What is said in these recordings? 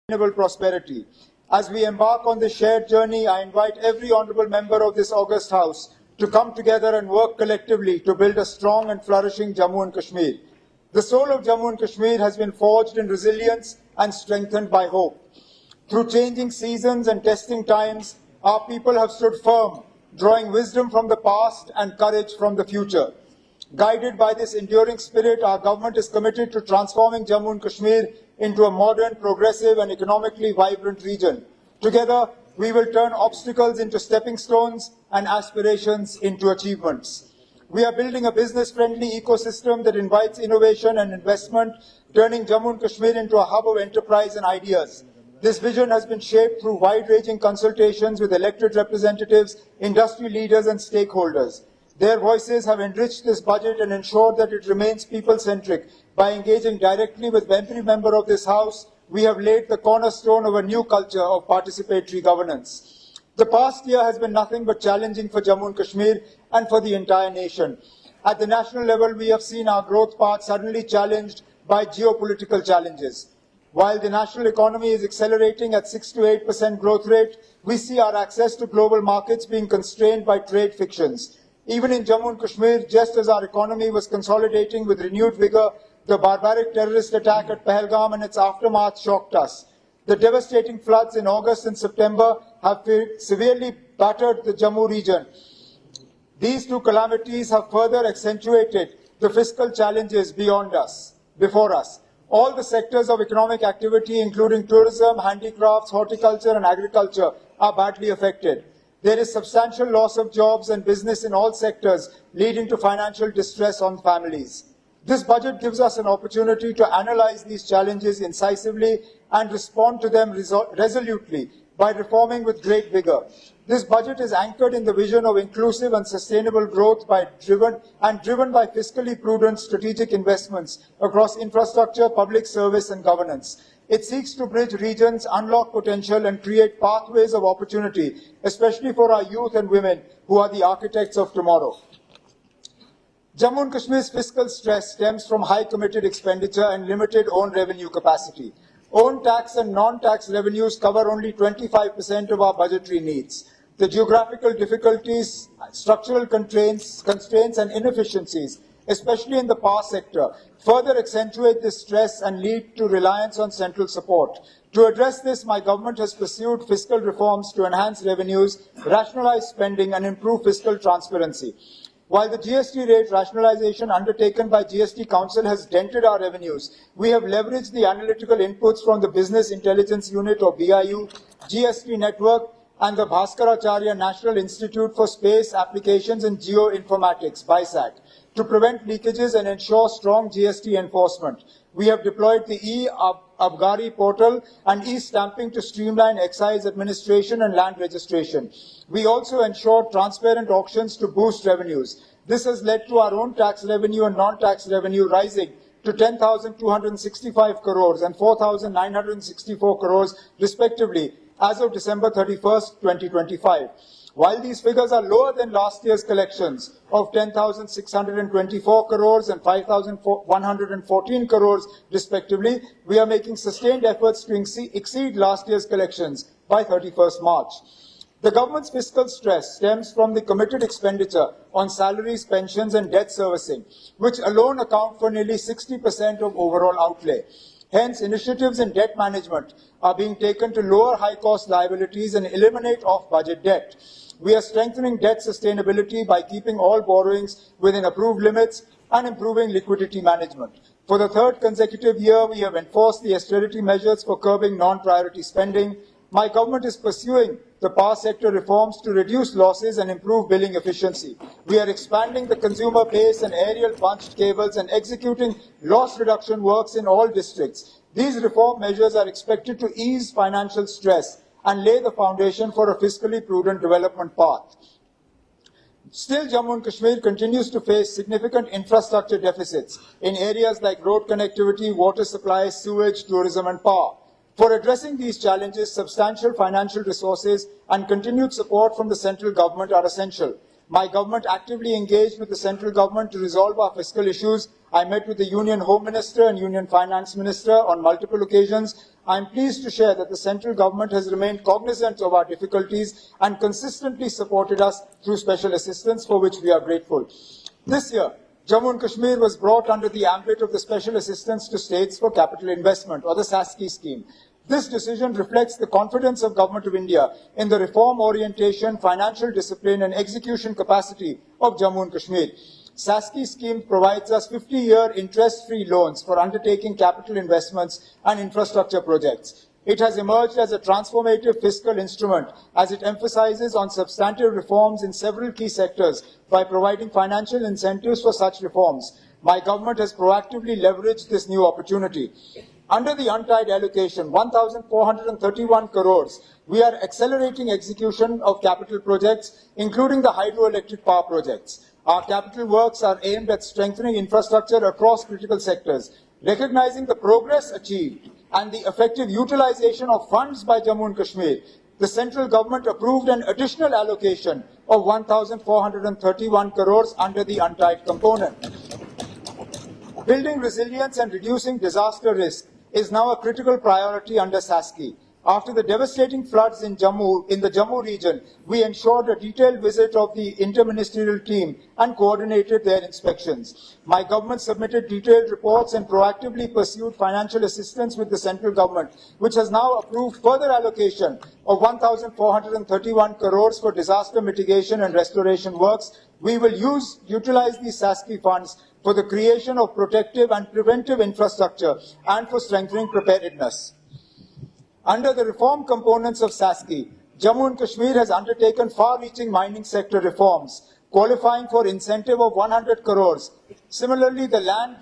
sustainable prosperity. As we embark on this shared journey, I invite every honourable member of this august House to come together and work collectively to build a strong and flourishing Jammu and Kashmir. The soul of Jammu and Kashmir has been forged in resilience and strengthened by hope. Through changing seasons and testing times, our people have stood firm, drawing wisdom from the past and courage from the future. Guided by this enduring spirit, our government is committed to transforming Jammu and Kashmir into a modern, progressive and economically vibrant region. Together, we will turn obstacles into stepping stones and aspirations into achievements. We are building a business-friendly ecosystem that invites innovation and investment, turning Jammu and Kashmir into a hub of enterprise and ideas. This vision has been shaped through wide-ranging consultations with elected representatives, industry leaders and stakeholders. Their voices have enriched this budget and ensured that it remains people-centric. By engaging directly with every member of this House, we have laid the cornerstone of a new culture of participatory governance. The past year has been nothing but challenging for Jammu and Kashmir and for the entire nation. At the national level, we have seen our growth path suddenly challenged by geopolitical challenges. While the national economy is accelerating at 6 to 8% growth rate, we see our access to global markets being constrained by trade frictions. Even in Jammu and Kashmir, just as our economy was consolidating with renewed vigor, the barbaric terrorist attack at Pahalgam and its aftermath shocked us. The devastating floods in August and September have severely battered the Jammu region. These two calamities have further accentuated the fiscal challenges before us. All the sectors of economic activity, including tourism, handicrafts, horticulture and agriculture, are badly affected. There is substantial loss of jobs and business in all sectors, leading to financial distress on families. This budget gives us an opportunity to analyze these challenges incisively and respond to them resolutely by reforming with great vigor. This budget is anchored in the vision of inclusive and sustainable growth driven by fiscally prudent strategic investments across infrastructure, public service and governance. It seeks to bridge regions, unlock potential and create pathways of opportunity, especially for our youth and women who are the architects of tomorrow. Jammu and Kashmir's fiscal stress stems from high committed expenditure and limited own revenue capacity. Own tax and non-tax revenues cover only 25% of our budgetary needs. The geographical difficulties, structural constraints and inefficiencies, especially in the power sector, further accentuate this stress and lead to reliance on central support. To address this, my government has pursued fiscal reforms to enhance revenues, rationalize spending and improve fiscal transparency. While the GST rate rationalization undertaken by GST Council has dented our revenues, we have leveraged the analytical inputs from the Business Intelligence Unit or BIU, GST Network and the Bhaskaracharya National Institute for Space Applications and Geoinformatics, BISAT, to prevent leakages and ensure strong GST enforcement. We have deployed the e-Abgari portal and e-stamping to streamline excise administration and land registration. We also ensured transparent auctions to boost revenues. This has led to our own tax revenue and non-tax revenue rising to 10,265 crores and 4,964 crores respectively as of December 31st, 2025. While these figures are lower than last year's collections of 10,624 crores and 5,114 crores respectively, we are making sustained efforts to exceed last year's collections by 31st March. The government's fiscal stress stems from the committed expenditure on salaries, pensions and debt servicing, which alone account for nearly 60% of overall outlay. Hence, initiatives in debt management are being taken to lower high-cost liabilities and eliminate off-budget debt. We are strengthening debt sustainability by keeping all borrowings within approved limits and improving liquidity management. For the third consecutive year, we have enforced the austerity measures for curbing non-priority spending. My government is pursuing the power sector reforms to reduce losses and improve billing efficiency. We are expanding the consumer base and aerial punched cables and executing loss reduction works in all districts. These reform measures are expected to ease financial stress and lay the foundation for a fiscally prudent development path. Still, Jammu and Kashmir continues to face significant infrastructure deficits in areas like road connectivity, water supply, sewage, tourism and power. For addressing these challenges, substantial financial resources and continued support from the central government are essential. My government actively engaged with the central government to resolve our fiscal issues. I met with the Union Home Minister and Union Finance Minister on multiple occasions. I am pleased to share that the central government has remained cognizant of our difficulties and consistently supported us through special assistance, for which we are grateful. This year, Jammu and Kashmir was brought under the ambit of the Special Assistance to States for Capital Investment, or the SASCI scheme. This decision reflects the confidence of Government of India in the reform orientation, financial discipline and execution capacity of Jammu and Kashmir. SASCI scheme provides us 50-year interest-free loans for undertaking capital investments and infrastructure projects. It has emerged as a transformative fiscal instrument as it emphasizes on substantive reforms in several key sectors by providing financial incentives for such reforms. My government has proactively leveraged this new opportunity. Under the untied allocation, 1,431 crores, we are accelerating execution of capital projects, including the hydroelectric power projects. Our capital works are aimed at strengthening infrastructure across critical sectors. Recognizing the progress achieved and the effective utilization of funds by Jammu and Kashmir, the central government approved an additional allocation of 1,431 crores under the untied component. Building resilience and reducing disaster risk is now a critical priority under SASCI. After the devastating floods in the Jammu region, we ensured a detailed visit of the interministerial team and coordinated their inspections. My government submitted detailed reports and proactively pursued financial assistance with the central government, which has now approved further allocation of 1,431 crores for disaster mitigation and restoration works. We will utilize these SASCI funds for the creation of protective and preventive infrastructure and for strengthening preparedness. Under the reform components of SASCI, Jammu and Kashmir has undertaken far-reaching mining sector reforms, qualifying for incentive of 100 crores. Similarly, the land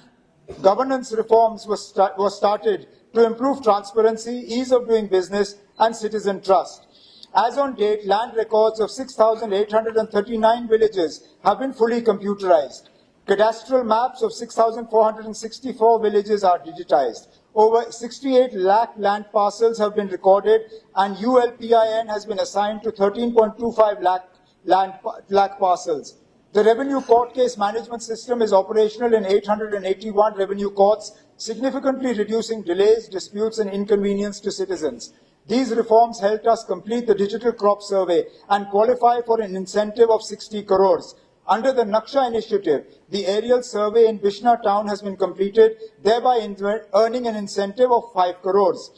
governance reforms was started to improve transparency, ease of doing business, and citizen trust. As on date, land records of 6,839 villages have been fully computerized. Cadastral maps of 6,464 villages are digitized. Over 68 lakh land parcels have been recorded and ULPIN has been assigned to 13.25 lakh parcels. The revenue court case management system is operational in 881 revenue courts, significantly reducing delays, disputes and inconvenience to citizens. These reforms helped us complete the digital crop survey and qualify for an incentive of 60 crores. Under the Naksha initiative, the aerial survey in Bishna town has been completed, thereby earning an incentive of 5 crores.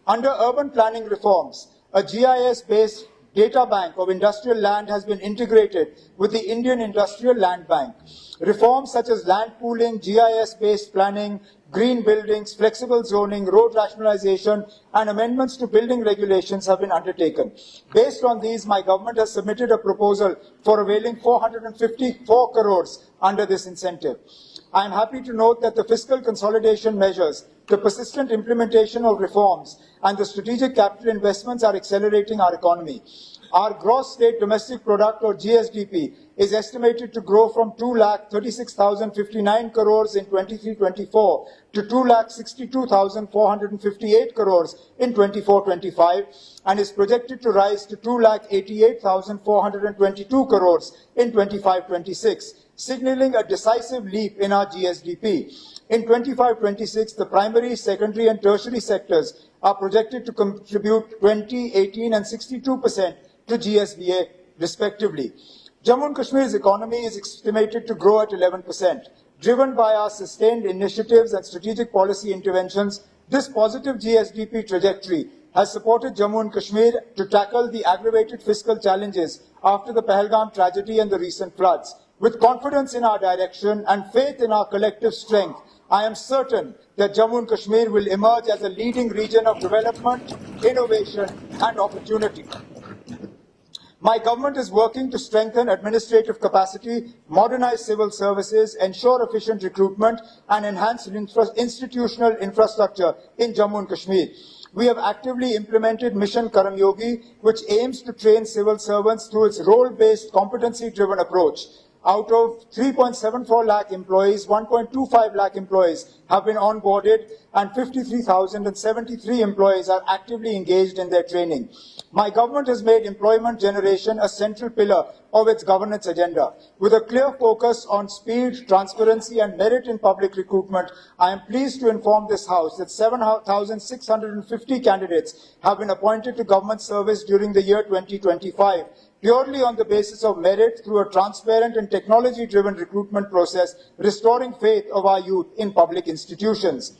Under urban planning reforms, a GIS-based data bank of industrial land has been integrated with the Indian Industrial Land Bank. Reforms such as land pooling, GIS-based planning, green buildings, flexible zoning, road rationalization, and amendments to building regulations have been undertaken. Based on these, my government has submitted a proposal for availing 454 crores under this incentive. I am happy to note that the fiscal consolidation measures, the persistent implementation of reforms, and the strategic capital investments are accelerating our economy. Our gross state domestic product, or GSDP, is estimated to grow from 2,36,059 crores in 23-24 to 2,62,458 crores in 24-25 and is projected to rise to 2,88,422 crores in 25-26, signaling a decisive leap in our GSDP. In 25-26, the primary, secondary and tertiary sectors are projected to contribute 20, 18 and 62% to GSVA respectively. Jammu and Kashmir's economy is estimated to grow at 11%. Driven by our sustained initiatives and strategic policy interventions, this positive GSDP trajectory has supported Jammu and Kashmir to tackle the aggravated fiscal challenges after the Pahalgam tragedy and the recent floods. With confidence in our direction and faith in our collective strength, I am certain that Jammu and Kashmir will emerge as a leading region of development, innovation and opportunity. My government is working to strengthen administrative capacity, modernize civil services, ensure efficient recruitment, and enhance institutional infrastructure in Jammu and Kashmir. We have actively implemented Mission Karamyogi, which aims to train civil servants through its role-based, competency-driven approach. Out of 3.74 lakh employees, 1.25 lakh employees have been onboarded and 53,073 employees are actively engaged in their training. My government has made employment generation a central pillar of its governance agenda. With a clear focus on speed, transparency and merit in public recruitment, I am pleased to inform this House that 7,650 candidates have been appointed to government service during the year 2025. Purely on the basis of merit through a transparent and technology-driven recruitment process, restoring faith of our youth in public institutions.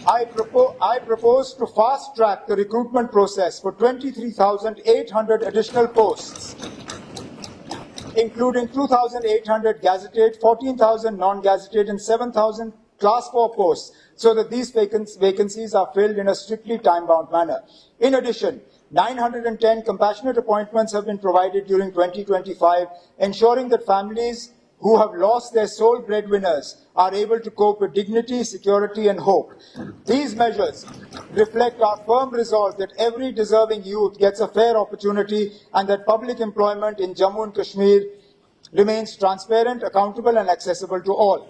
I propose to fast-track the recruitment process for 23,800 additional posts, including 2,800 gazetted, 14,000 non-gazetted, and 7,000 Class 4 posts, so that these vacancies are filled in a strictly time-bound manner. In addition, 910 compassionate appointments have been provided during 2025, ensuring that families who have lost their sole breadwinners are able to cope with dignity, security and hope. These measures reflect our firm resolve that every deserving youth gets a fair opportunity and that public employment in Jammu and Kashmir remains transparent, accountable and accessible to all.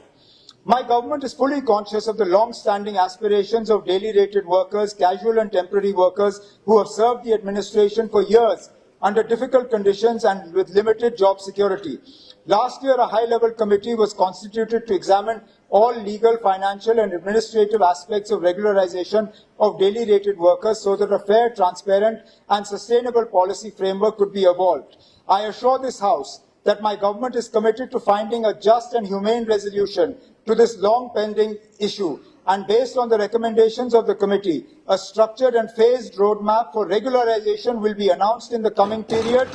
My government is fully conscious of the long-standing aspirations of daily rated workers, casual and temporary workers who have served the administration for years under difficult conditions and with limited job security. Last year, a high-level committee was constituted to examine all legal, financial and administrative aspects of regularization of daily rated workers so that a fair, transparent and sustainable policy framework could be evolved. I assure this House that my government is committed to finding a just and humane resolution to this long-pending issue, and based on the recommendations of the committee, a structured and phased roadmap for regularization will be announced in the coming period.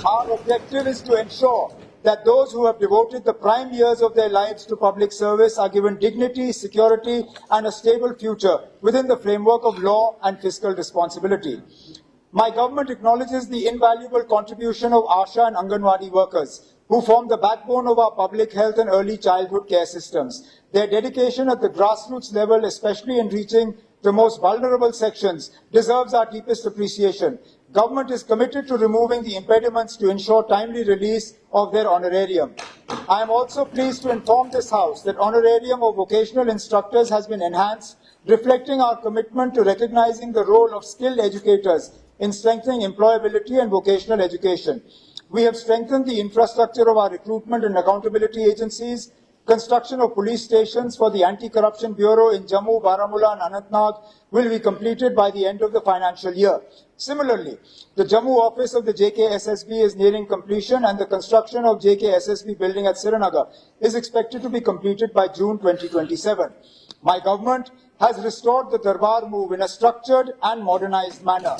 Our objective is to ensure that those who have devoted the prime years of their lives to public service are given dignity, security, and a stable future within the framework of law and fiscal responsibility. My government acknowledges the invaluable contribution of ASHA and Anganwadi workers, who form the backbone of our public health and early childhood care systems. Their dedication at the grassroots level, especially in reaching the most vulnerable sections, deserves our deepest appreciation. Government is committed to removing the impediments to ensure timely release of their honorarium. I am also pleased to inform this House that honorarium of vocational instructors has been enhanced, reflecting our commitment to recognizing the role of skilled educators in strengthening employability and vocational education. We have strengthened the infrastructure of our recruitment and accountability agencies. Construction of police stations for the Anti-Corruption Bureau in Jammu, Baramulla and Anantnag will be completed by the end of the financial year. Similarly, the Jammu office of the JKSSB is nearing completion and the construction of JKSSB building at Srinagar is expected to be completed by June 2027. My government has restored the Darbar move in a structured and modernized manner,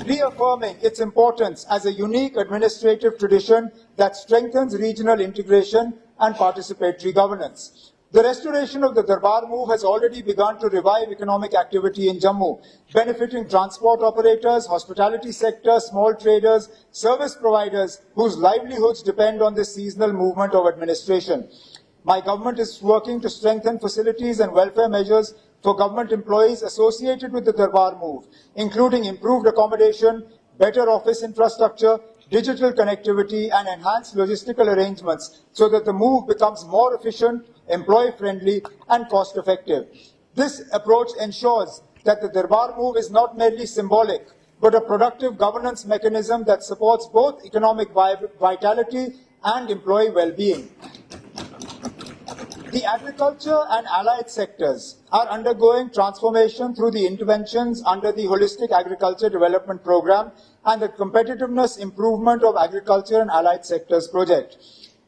reaffirming its importance as a unique administrative tradition that strengthens regional integration and participatory governance. The restoration of the Darbar move has already begun to revive economic activity in Jammu, benefiting transport operators, hospitality sector, small traders, service providers whose livelihoods depend on this seasonal movement of administration. My government is working to strengthen facilities and welfare measures for government employees associated with the Darbar move, including improved accommodation, better office infrastructure, digital connectivity and enhanced logistical arrangements so that the move becomes more efficient, employee-friendly and cost-effective. This approach ensures that the Darbar move is not merely symbolic, but a productive governance mechanism that supports both economic vitality and employee well-being. The agriculture and allied sectors are undergoing transformation through the interventions under the Holistic Agriculture Development Program and the Competitiveness Improvement of Agriculture and Allied Sectors project,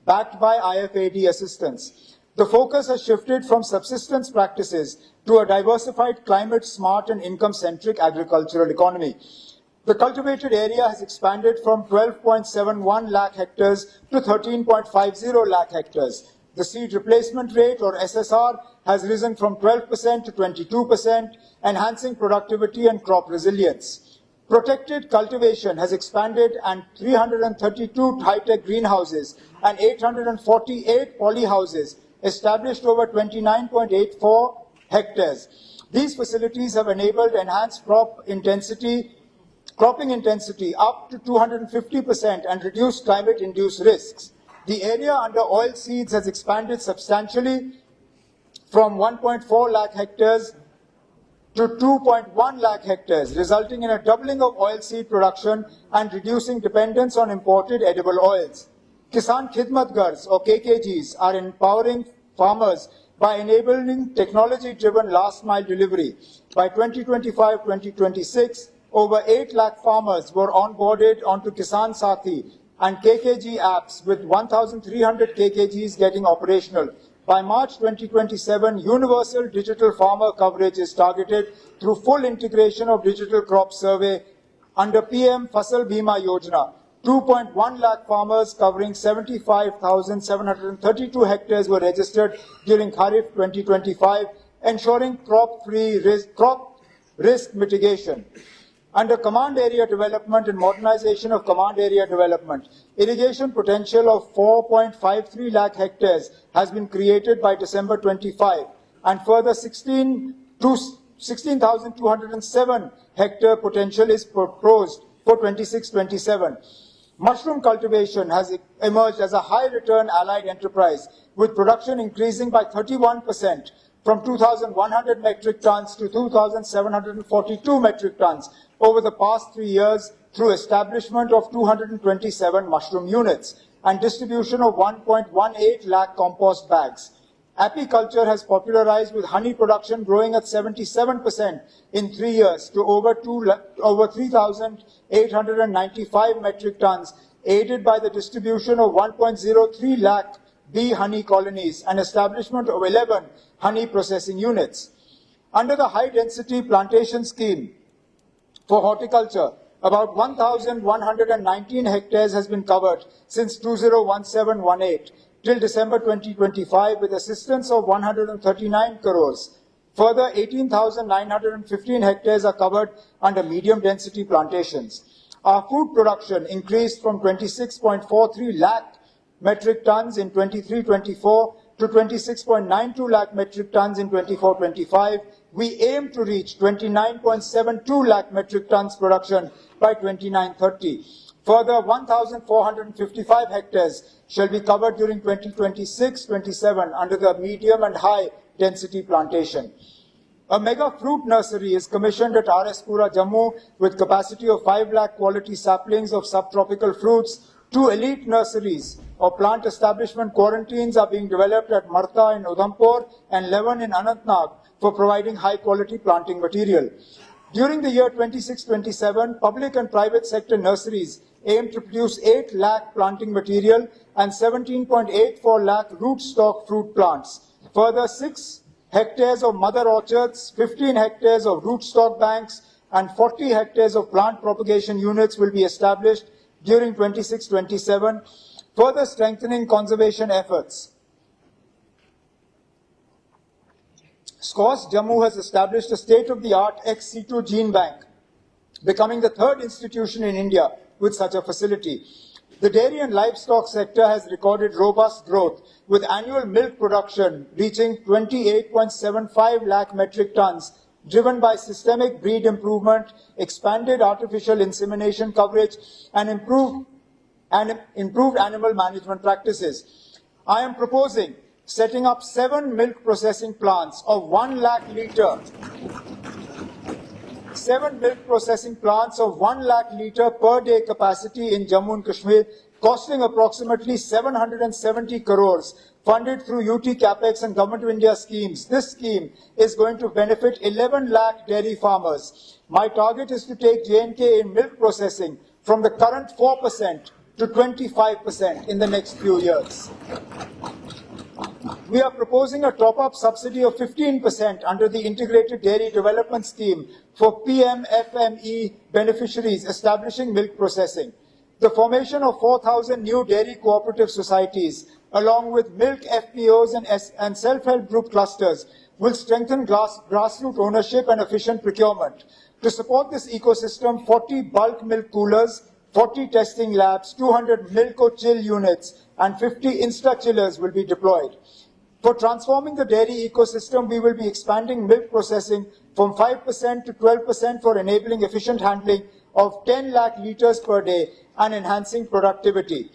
backed by IFAD assistance. The focus has shifted from subsistence practices to a diversified, climate-smart and income-centric agricultural economy. The cultivated area has expanded from 12.71 lakh hectares to 13.50 lakh hectares. The seed replacement rate, or SSR, has risen from 12% to 22%, enhancing productivity and crop resilience. Protected cultivation has expanded and 332 high-tech greenhouses and 848 polyhouses established over 29.84 hectares. These facilities have enabled enhanced crop intensity cropping intensity up to 250% and reduced climate-induced risks. The area under oilseeds has expanded substantially from 1.4 lakh hectares to 2.1 lakh hectares, resulting in a doubling of oilseed production and reducing dependence on imported edible oils. Kisan Khidmat Gars, or KKGs, are empowering farmers by enabling technology-driven last-mile delivery. By 2025-2026, over 8 lakh farmers were onboarded onto Kisan Sathi and KKG apps, with 1,300 KKGs getting operational. By March 2027, universal digital farmer coverage is targeted through full integration of digital crop survey under PM Fasal Bima Yojana. 2.1 lakh farmers covering 75,732 hectares were registered during Kharif 2025, ensuring crop risk mitigation. Under Command Area Development and Modernization of Command Area Development, irrigation potential of 4.53 lakh hectares has been created by December 25, and further 16,207 hectare potential is proposed for 26-27. Mushroom cultivation has emerged as a high-return allied enterprise, with production increasing by 31% from 2,100 metric tons to 2,742 metric tons over the past 3 years through establishment of 227 mushroom units and distribution of 1.18 lakh compost bags. Apiculture has popularized, with honey production growing at 77% in 3 years to over 3,895 metric tons, aided by the distribution of 1.03 lakh bee honey colonies and establishment of 11 honey processing units. Under the high-density plantation scheme for horticulture, about 1,119 hectares has been covered since 2017-18 till December 2025, with assistance of 139 crores. Further, 18,915 hectares are covered under medium-density plantations. Our food production increased from 26.43 lakh metric tons in 23-24 to 26.92 lakh metric tons in 24-25. We aim to reach 29.72 lakh metric tons production by 29-30. Further, 1,455 hectares shall be covered during 2026-27 under the medium and high density plantation. A mega fruit nursery is commissioned at RS Pura, Jammu, with capacity of 5 lakh quality saplings of subtropical fruits. 2 elite nurseries or plant establishment quarantines are being developed at Marta in Udhampur and 11 in Anantnag for providing high quality planting material. During the year 26-27, public and private sector nurseries aim to produce 8 lakh planting material and 17.84 lakh rootstock fruit plants. Further, 6 hectares of mother orchards, 15 hectares of rootstock banks, and 40 hectares of plant propagation units will be established during 26-27, further strengthening conservation efforts. SCOS Jammu has established a state-of-the-art ex situ gene bank, becoming the 3rd institution in India with such a facility. The dairy and livestock sector has recorded robust growth, with annual milk production reaching 28.75 lakh metric tons, driven by systemic breed improvement, expanded artificial insemination coverage, and improved animal management practices. I am proposing setting up 7 milk processing plants of 1 lakh litre. 7 milk processing plants of 1 lakh litre per day capacity in Jammu and Kashmir, costing approximately 770 crores, funded through UT Capex and Government of India schemes. This scheme is going to benefit 11 lakh dairy farmers. My target is to take J&K in milk processing from the current 4% to 25% in the next few years. We are proposing a top-up subsidy of 15% under the Integrated Dairy Development Scheme for PMFME beneficiaries establishing milk processing. The formation of 4,000 new dairy cooperative societies, along with milk FPOs and self-help group clusters, will strengthen grassroots ownership and efficient procurement. To support this ecosystem, 40 bulk milk coolers, 40 testing labs, 200 Milko-Chill units, and 50 Insta-Chillers will be deployed. For transforming the dairy ecosystem, we will be expanding milk processing from 5% to 12% for enabling efficient handling of 10 lakh litres per day and enhancing productivity.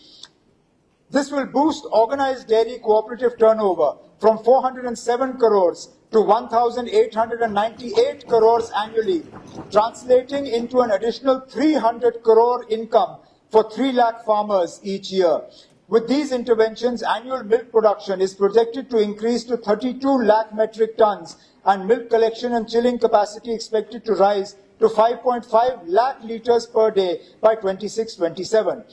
This will boost organized dairy cooperative turnover from 407 crores to 1,898 crores annually, translating into an additional 300 crore income for 3 lakh farmers each year. With these interventions, annual milk production is projected to increase to 32 lakh metric tons and milk collection and chilling capacity expected to rise to 5.5 lakh litres per day by 26-27.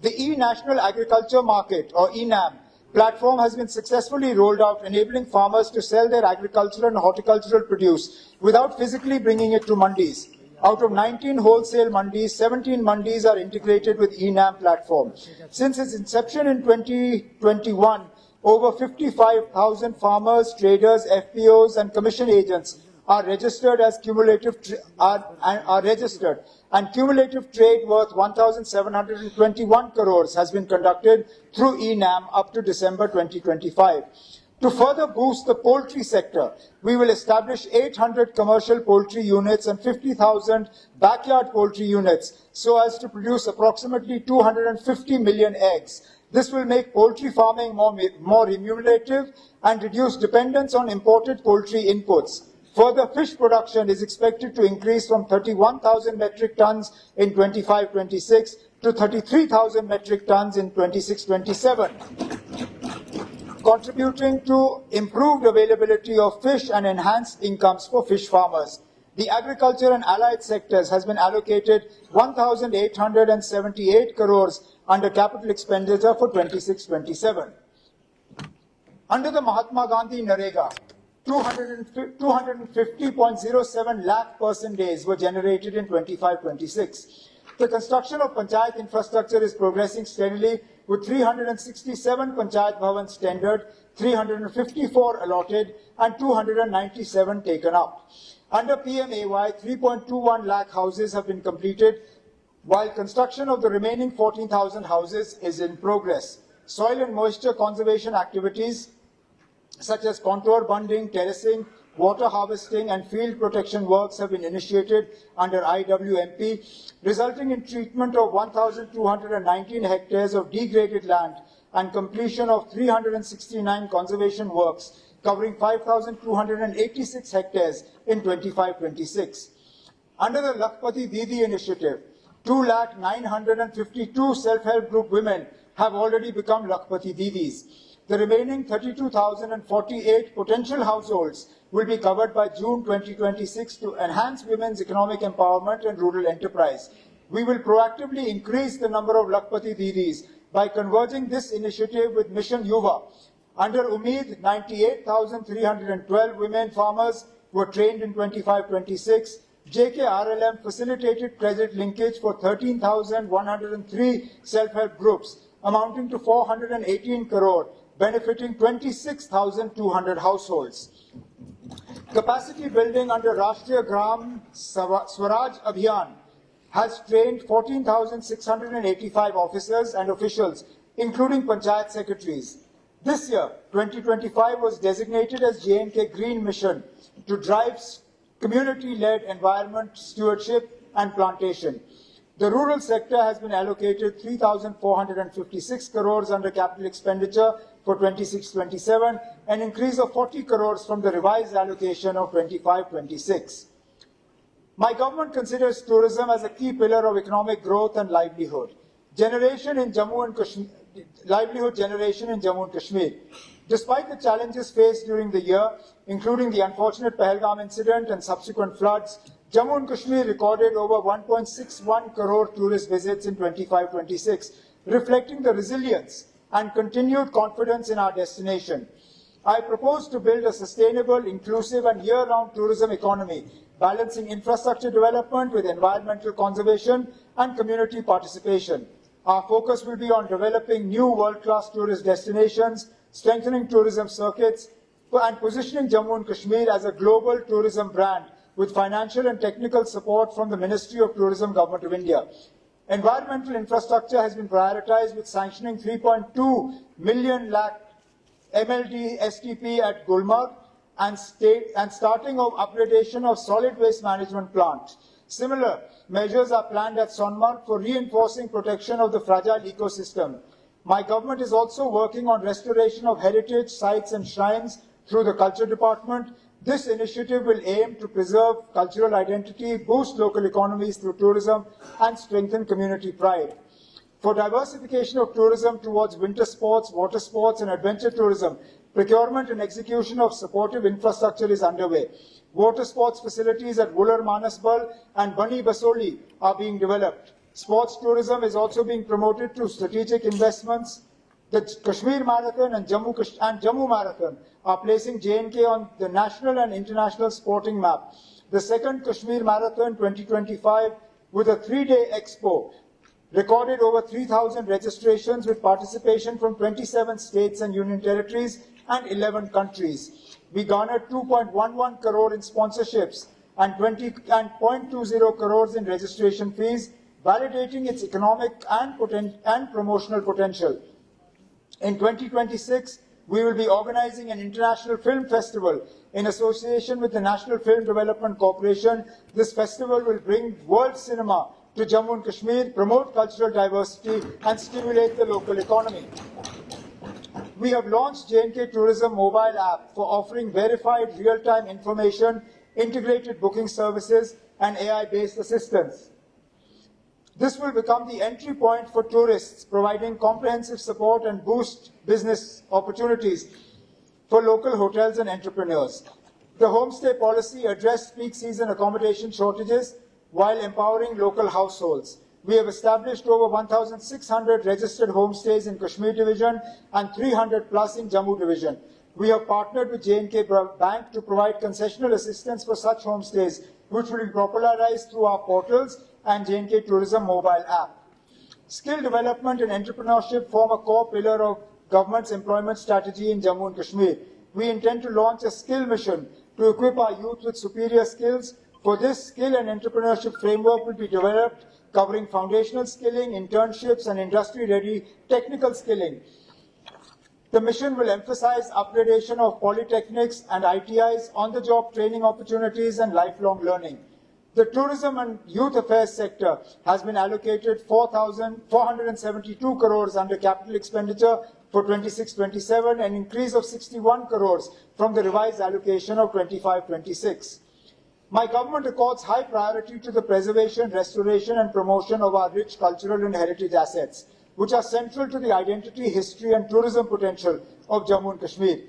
The E-National Agriculture Market, or ENAM, platform has been successfully rolled out, enabling farmers to sell their agricultural and horticultural produce without physically bringing it to mandis. Out of 19 wholesale mandis, 17 mandis are integrated with ENAM platform. Since its inception in 2021, over 55,000 farmers, traders, FPOs, and commission agents are registered as cumulative and cumulative trade worth 1,721 crores has been conducted through ENAM up to December 2025. To further boost the poultry sector, we will establish 800 commercial poultry units and 50,000 backyard poultry units so as to produce approximately 250 million eggs. This will make poultry farming more remunerative and reduce dependence on imported poultry inputs. Further, fish production is expected to increase from 31,000 metric tons in 25-26 to 33,000 metric tons in 26-27, contributing to improved availability of fish and enhanced incomes for fish farmers. The agriculture and allied sectors has been allocated 1,878 crores under capital expenditure for 26-27. Under the Mahatma Gandhi Narega, 250.07 lakh person days were generated in 25-26. The construction of panchayat infrastructure is progressing steadily with 367 panchayat bhavans tendered, 354 allotted and 297 taken up. Under PMAY, 3.21 lakh houses have been completed, while construction of the remaining 14,000 houses is in progress. Soil and moisture conservation activities such as contour bunding, terracing, water harvesting and field protection works have been initiated under IWMP, resulting in treatment of 1,219 hectares of degraded land and completion of 369 conservation works covering 5,286 hectares in 25-26. Under the Lakhpati Didi initiative, 2,952,000 self-help group women have already become Lakhpati Didis. The remaining 32,048 potential households will be covered by June 2026 to enhance women's economic empowerment and rural enterprise. We will proactively increase the number of Lakhpati Didis by converging this initiative with Mission Yuva. Under Umeed, 98,312 women farmers were trained in 25-26. JKRLM facilitated credit linkage for 13,103 self-help groups, amounting to 418 crore, benefiting 26,200 households. Capacity building under Rashtriya Gram Swaraj Abhiyan has trained 14,685 officers and officials, including panchayat secretaries. This year, 2025 was designated as J&K Green Mission to drive community-led environment stewardship and plantation. The rural sector has been allocated 3,456 crores under capital expenditure for 26-27, an increase of 40 crores from the revised allocation of 25-26. My government considers tourism as a key pillar of economic growth and livelihood generation in Jammu and Kashmir. Despite the challenges faced during the year, including the unfortunate Pahalgam incident and subsequent floods, Jammu and Kashmir recorded over 1.61 crore tourist visits in 25-26, reflecting the resilience and continued confidence in our destination. I propose to build a sustainable, inclusive and year-round tourism economy, balancing infrastructure development with environmental conservation and community participation. Our focus will be on developing new world-class tourist destinations, strengthening tourism circuits, and positioning Jammu and Kashmir as a global tourism brand with financial and technical support from the Ministry of Tourism, Government of India. Environmental infrastructure has been prioritized with sanctioning 3.2 million lakh MLD STP at Gulmarg and starting of upgradation of solid waste management plant. Similar measures are planned at Sonmarg for reinforcing protection of the fragile ecosystem. My government is also working on restoration of heritage sites and shrines through the Culture Department. This initiative will aim to preserve cultural identity, boost local economies through tourism, and strengthen community pride. For diversification of tourism towards winter sports, water sports, and adventure tourism, procurement and execution of supportive infrastructure is underway. Water sports facilities at Wular Manasbal and Bani Basoli are being developed. Sports tourism is also being promoted through strategic investments. The Kashmir Marathon and Jammu Marathon are placing J&K on the national and international sporting map. The second Kashmir Marathon 2025, with a 3-day expo, recorded over 3,000 registrations with participation from 27 states and union territories and 11 countries. We garnered 2.11 crore in sponsorships and 0.20 crores in registration fees, validating its economic and promotional potential. In 2026, we will be organizing an international film festival in association with the National Film Development Corporation. This festival will bring world cinema to Jammu and Kashmir, promote cultural diversity, and stimulate the local economy. We have launched J&K Tourism mobile app for offering verified real-time information, integrated booking services, and AI-based assistance. This will become the entry point for tourists, providing comprehensive support and boost business opportunities for local hotels and entrepreneurs. The homestay policy addressed peak season accommodation shortages while empowering local households. We have established over 1,600 registered homestays in Kashmir Division and 300 plus in Jammu Division. We have partnered with J&K Bank to provide concessional assistance for such homestays, which will be popularized through our portals and J&K Tourism mobile app. Skill development and entrepreneurship form a core pillar of government's employment strategy in Jammu and Kashmir. We intend to launch a skill mission to equip our youth with superior skills. For this, skill and entrepreneurship framework will be developed, covering foundational skilling, internships, and industry-ready technical skilling. The mission will emphasize upgradation of polytechnics and ITIs, on-the-job training opportunities, and lifelong learning. The tourism and youth affairs sector has been allocated 472 crores under capital expenditure for 26-27, an increase of 61 crores from the revised allocation of 25-26. My government accords high priority to the preservation, restoration, and promotion of our rich cultural and heritage assets, which are central to the identity, history, and tourism potential of Jammu and Kashmir.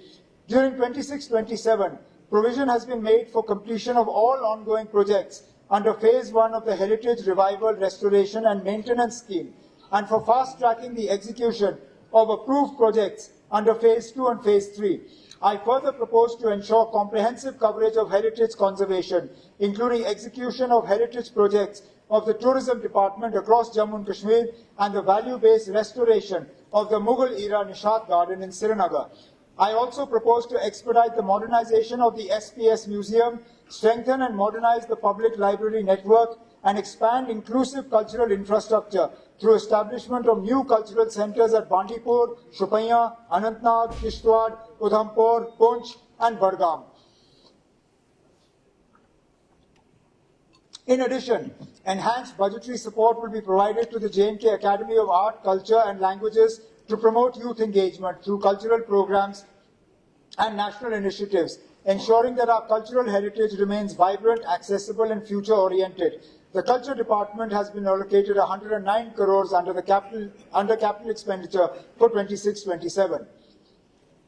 During 26-27, provision has been made for completion of all ongoing projects under Phase 1 of the Heritage Revival, Restoration, and Maintenance Scheme, and for fast-tracking the execution of approved projects under Phase 2 and Phase 3. I further propose to ensure comprehensive coverage of heritage conservation, including execution of heritage projects of the Tourism Department across Jammu and Kashmir and the value-based restoration of the Mughal-era Nishat Garden in Srinagar. I also propose to expedite the modernization of the SPS Museum, strengthen and modernize the public library network, and expand inclusive cultural infrastructure through establishment of new cultural centers at Bandipur, Shopaiya, Anantnag, Kishtwar, Udhampur, Poonch, and Budgam. In addition, enhanced budgetary support will be provided to the J&K Academy of Art, Culture and Languages to promote youth engagement through cultural programs and national initiatives, ensuring that our cultural heritage remains vibrant, accessible, and future-oriented. The Culture Department has been allocated 109 crores under capital expenditure for 26-27.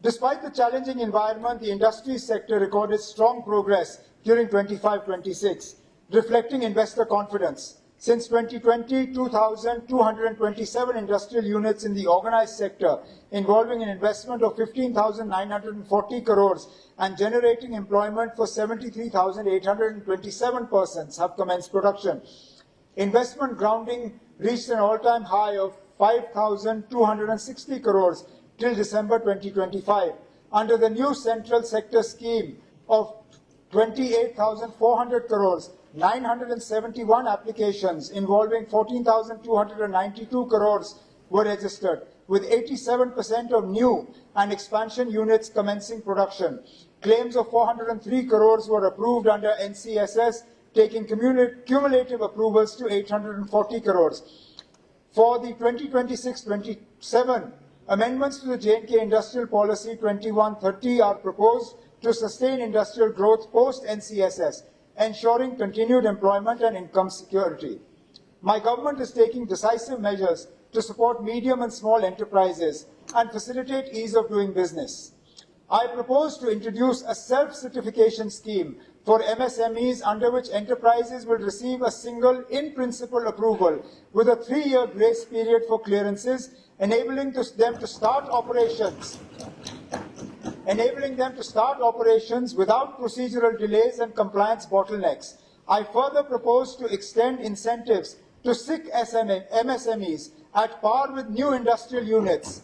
Despite the challenging environment, the industry sector recorded strong progress during 25-26, reflecting investor confidence. Since 2020, 2,227 industrial units in the organized sector, involving an investment of 15,940 crores and generating employment for 73,827 persons, have commenced production. Investment grounding reached an all-time high of 5,260 crores till December 2025. Under the new central sector scheme of 28,400 crores, 971 applications involving 14,292 crores were registered, with 87% of new and expansion units commencing production. Claims of 403 crores were approved under NCSS, taking cumulative approvals to 840 crores. For the 2026-27, amendments to the J&K Industrial Policy 2130 are proposed to sustain industrial growth post-NCSS, ensuring continued employment and income security. My government is taking decisive measures to support medium and small enterprises and facilitate ease of doing business. I propose to introduce a self-certification scheme for MSMEs under which enterprises will receive a single in-principle approval with a 3-year grace period for clearances, enabling them to start operations without procedural delays and compliance bottlenecks. I further propose to extend incentives to SIC MSMEs at par with new industrial units,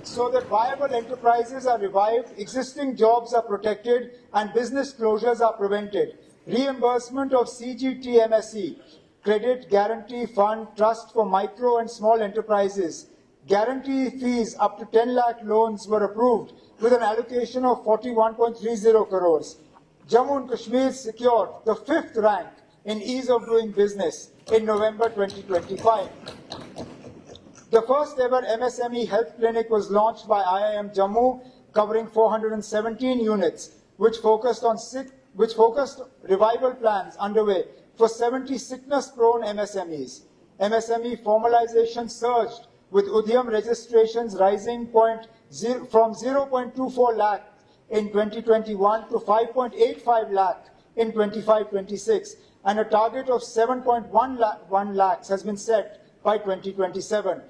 so that viable enterprises are revived, existing jobs are protected, and business closures are prevented. Reimbursement of CGTMSE, Credit Guarantee Fund Trust for Micro and Small Enterprises, guarantee fees up to 10 lakh loans were approved with an allocation of 41.30 crores. Jammu and Kashmir secured the 5th rank in ease of doing business in November 2025. The first ever MSME health clinic was launched by IIM Jammu, covering 417 units, which focused revival plans underway for 70 sickness-prone MSMEs. MSME formalization surged, with Udyam registrations rising from 0.24 lakh in 2021 to 5.85 lakh in 25-26, and a target of 7.1 lakhs has been set by 2027.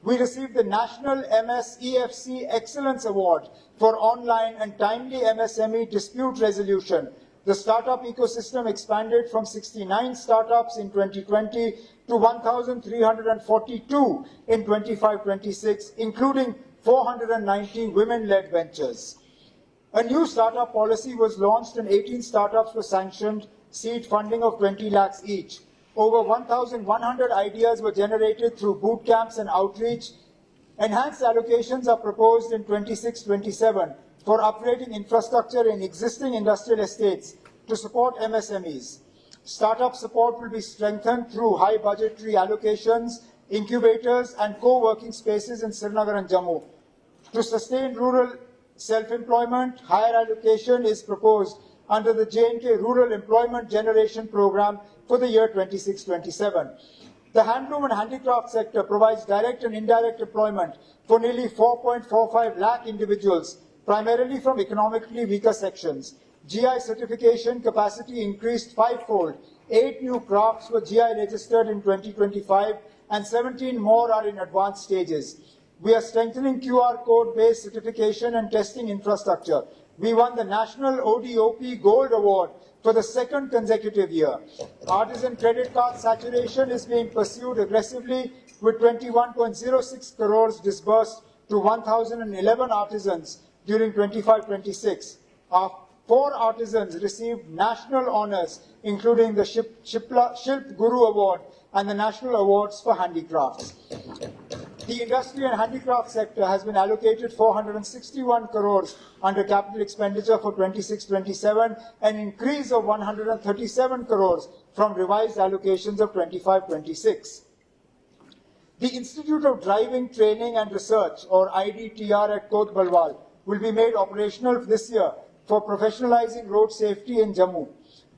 We received the National MS-EFC Excellence Award for online and timely MSME dispute resolution. The startup ecosystem expanded from 69 startups in 2020 to 1,342 in 25-26, including 490 women-led ventures. A new startup policy was launched and 18 startups were sanctioned, seed funding of 20 lakhs each. Over 1,100 ideas were generated through boot camps and outreach. Enhanced allocations are proposed in 26-27 for upgrading infrastructure in existing industrial estates to support MSMEs. Startup support will be strengthened through high budgetary allocations, incubators, and co-working spaces in Srinagar and Jammu. To sustain rural self-employment, higher allocation is proposed under the J&K Rural Employment Generation Program for the year 26-27. The handloom and handicraft sector provides direct and indirect employment for nearly 4.45 lakh individuals, primarily from economically weaker sections. GI certification capacity increased 5-fold. 8 new crafts were GI registered in 2025 and 17 more are in advanced stages. We are strengthening QR code-based certification and testing infrastructure. We won the National ODOP Gold Award for the 2nd consecutive year. Artisan credit card saturation is being pursued aggressively, with 21.06 crores disbursed to 1,011 artisans during 25-26. Our 4 artisans received national honors, including the Shilp Guru Award and the National Awards for Handicrafts. The industry and handicraft sector has been allocated 461 crores under capital expenditure for 26-27, an increase of 137 crores from revised allocations of 25-26. The Institute of Driving, Training and Research, or IDTR at Kot Balwal, will be made operational this year for professionalizing road safety in Jammu.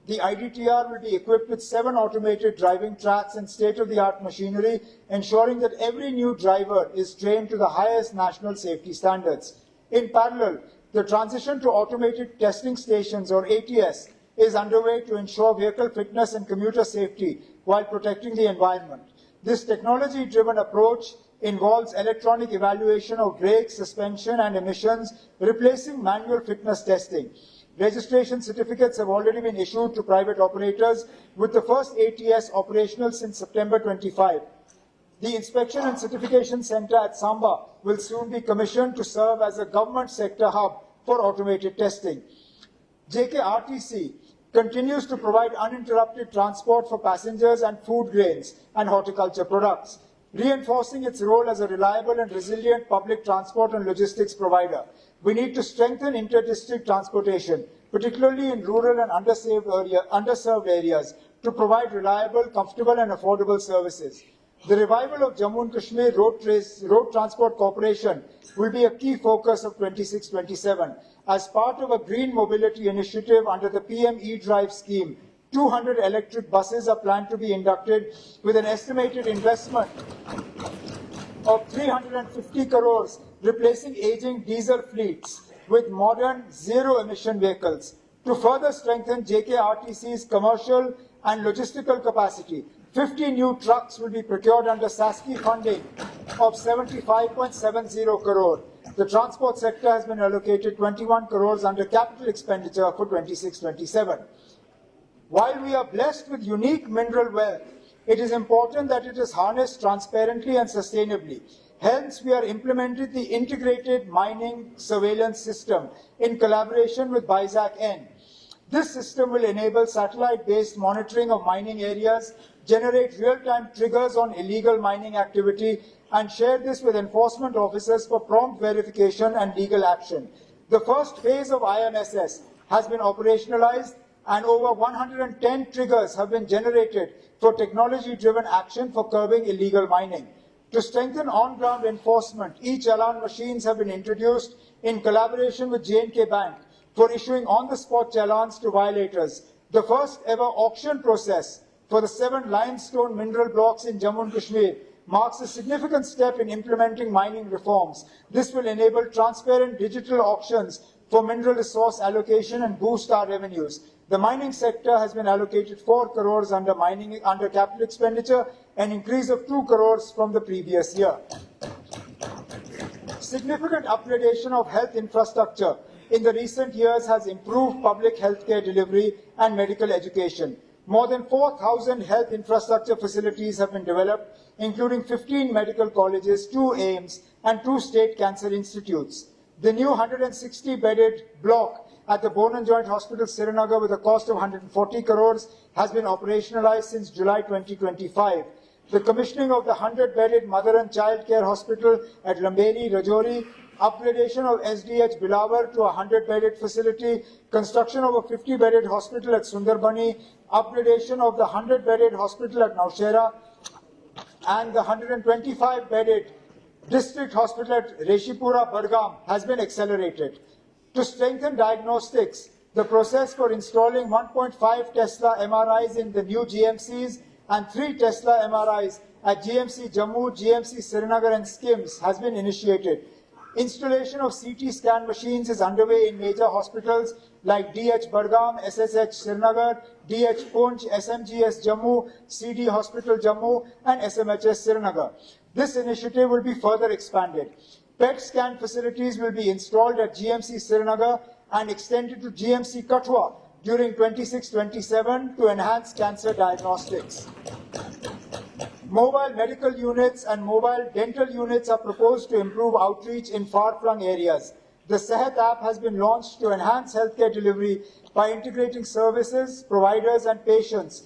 The IDTR will be equipped with 7 automated driving tracks and state-of-the-art machinery, ensuring that every new driver is trained to the highest national safety standards. In parallel, the transition to automated testing stations, or ATS, is underway to ensure vehicle fitness and commuter safety while protecting the environment. This technology-driven approach involves electronic evaluation of brakes, suspension, and emissions, replacing manual fitness testing. Registration certificates have already been issued to private operators, with the first ATS operational since September 25. The Inspection and Certification Center at Samba will soon be commissioned to serve as a government sector hub for automated testing. JKRTC continues to provide uninterrupted transport for passengers and food grains and horticulture products, reinforcing its role as a reliable and resilient public transport and logistics provider. We need to strengthen inter-district transportation, particularly in rural and underserved areas, to provide reliable, comfortable and affordable services. The revival of Jammu and Kashmir Road Transport Corporation will be a key focus of 26-27. As part of a green mobility initiative under the PM E-Drive scheme, 200 electric buses are planned to be inducted with an estimated investment of 350 crores, replacing aging diesel fleets with modern zero-emission vehicles. To further strengthen JKRTC's commercial and logistical capacity, 50 new trucks will be procured under SASKI funding of 75.70 crore. The transport sector has been allocated 21 crores under capital expenditure for 26-27. While we are blessed with unique mineral wealth, it is important that it is harnessed transparently and sustainably. Hence, we are implementing the integrated mining surveillance system in collaboration with BISAC-N. This system will enable satellite-based monitoring of mining areas, generate real-time triggers on illegal mining activity, and share this with enforcement officers for prompt verification and legal action. The first phase of IMSS has been operationalized, and over 110 triggers have been generated for technology-driven action for curbing illegal mining. To strengthen on-ground enforcement, e-challan machines have been introduced in collaboration with J&K Bank for issuing on-the-spot challans to violators. The first ever auction process for the 7 limestone mineral blocks in Jammu and Kashmir marks a significant step in implementing mining reforms. This will enable transparent digital auctions for mineral resource allocation and boost our revenues. The mining sector has been allocated 4 crores under capital expenditure, an increase of 2 crores from the previous year. Significant upgradation of health infrastructure in the recent years has improved public healthcare delivery and medical education. More than 4,000 health infrastructure facilities have been developed, including 15 medical colleges, 2 AIIMS, and 2 state cancer institutes. The new 160-bedded block at the Bone and Joint Hospital, Srinagar, with a cost of 140 crores, has been operationalized since July 2025. The commissioning of the 100-bedded Mother and Child Care Hospital at Lamberi, Rajouri, upgradation of SDH Bilawar to a 100-bedded facility, construction of a 50-bedded hospital at Sundarbani, upgradation of the 100-bedded hospital at Naushera, and the 125-bedded district hospital at Reshipura, Badgam has been accelerated. To strengthen diagnostics, the process for installing 1.5 Tesla MRIs in the new GMCs and 3 Tesla MRIs at GMC Jammu, GMC Srinagar and SKIMS has been initiated. Installation of CT scan machines is underway in major hospitals like DH Badgam, SSH Srinagar, DH Poonch, SMGS Jammu, CD Hospital Jammu and SMHS Srinagar. This initiative will be further expanded. PET scan facilities will be installed at GMC Srinagar and extended to GMC Kathua during 26-27 to enhance cancer diagnostics. Mobile medical units and mobile dental units are proposed to improve outreach in far-flung areas. The Sehat app has been launched to enhance healthcare delivery by integrating services, providers and patients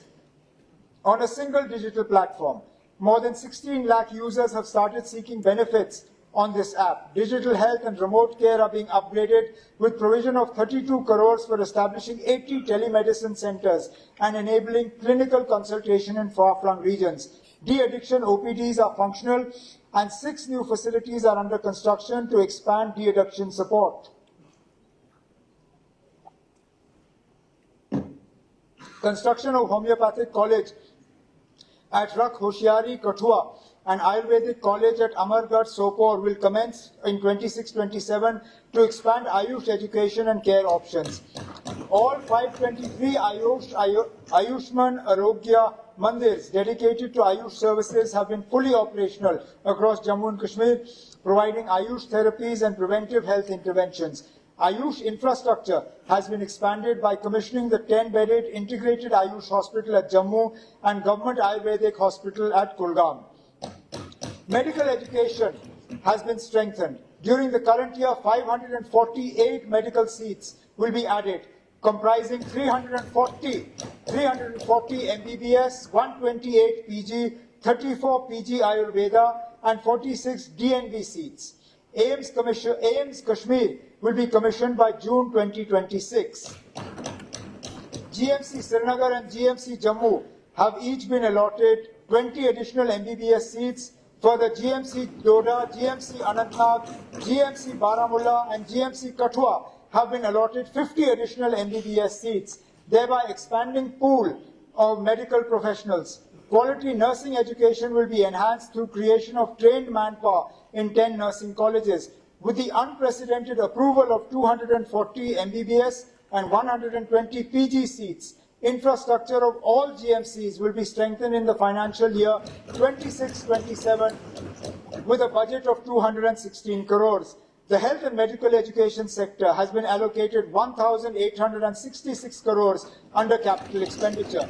on a single digital platform. More than 16 lakh users have started seeking benefits on this app. Digital health and remote care are being upgraded with provision of 32 crores for establishing 80 telemedicine centers and enabling clinical consultation in far-flung regions. De-addiction OPDs are functional and 6 new facilities are under construction to expand de-addiction support. Construction of homeopathic college at Rakh Hoshiari, Kathua, and Ayurvedic College at Amargarh, Sopore will commence in 26-27 to expand Ayush education and care options. All 523 Ayushman Arogya Mandirs dedicated to Ayush services have been fully operational across Jammu and Kashmir, providing Ayush therapies and preventive health interventions. Ayush infrastructure has been expanded by commissioning the 10-bedded integrated Ayush hospital at Jammu and Government Ayurvedic Hospital at Kulgam. Medical education has been strengthened. During the current year, 548 medical seats will be added, comprising 340 MBBS, 128 PG, 34 PG Ayurveda, and 46 DNB seats. AIMS Kashmir will be commissioned by June 2026. GMC Srinagar and GMC Jammu have each been allotted 20 additional MBBS seats. Further, GMC Doda, GMC Anantnag, GMC Baramulla and GMC Kathua have been allotted 50 additional MBBS seats, thereby expanding pool of medical professionals. Quality nursing education will be enhanced through creation of trained manpower in 10 nursing colleges. With the unprecedented approval of 240 MBBS and 120 PG seats, infrastructure of all GMCs will be strengthened in the financial year 26-27 with a budget of 216 crores. The health and medical education sector has been allocated 1,866 crores under capital expenditure.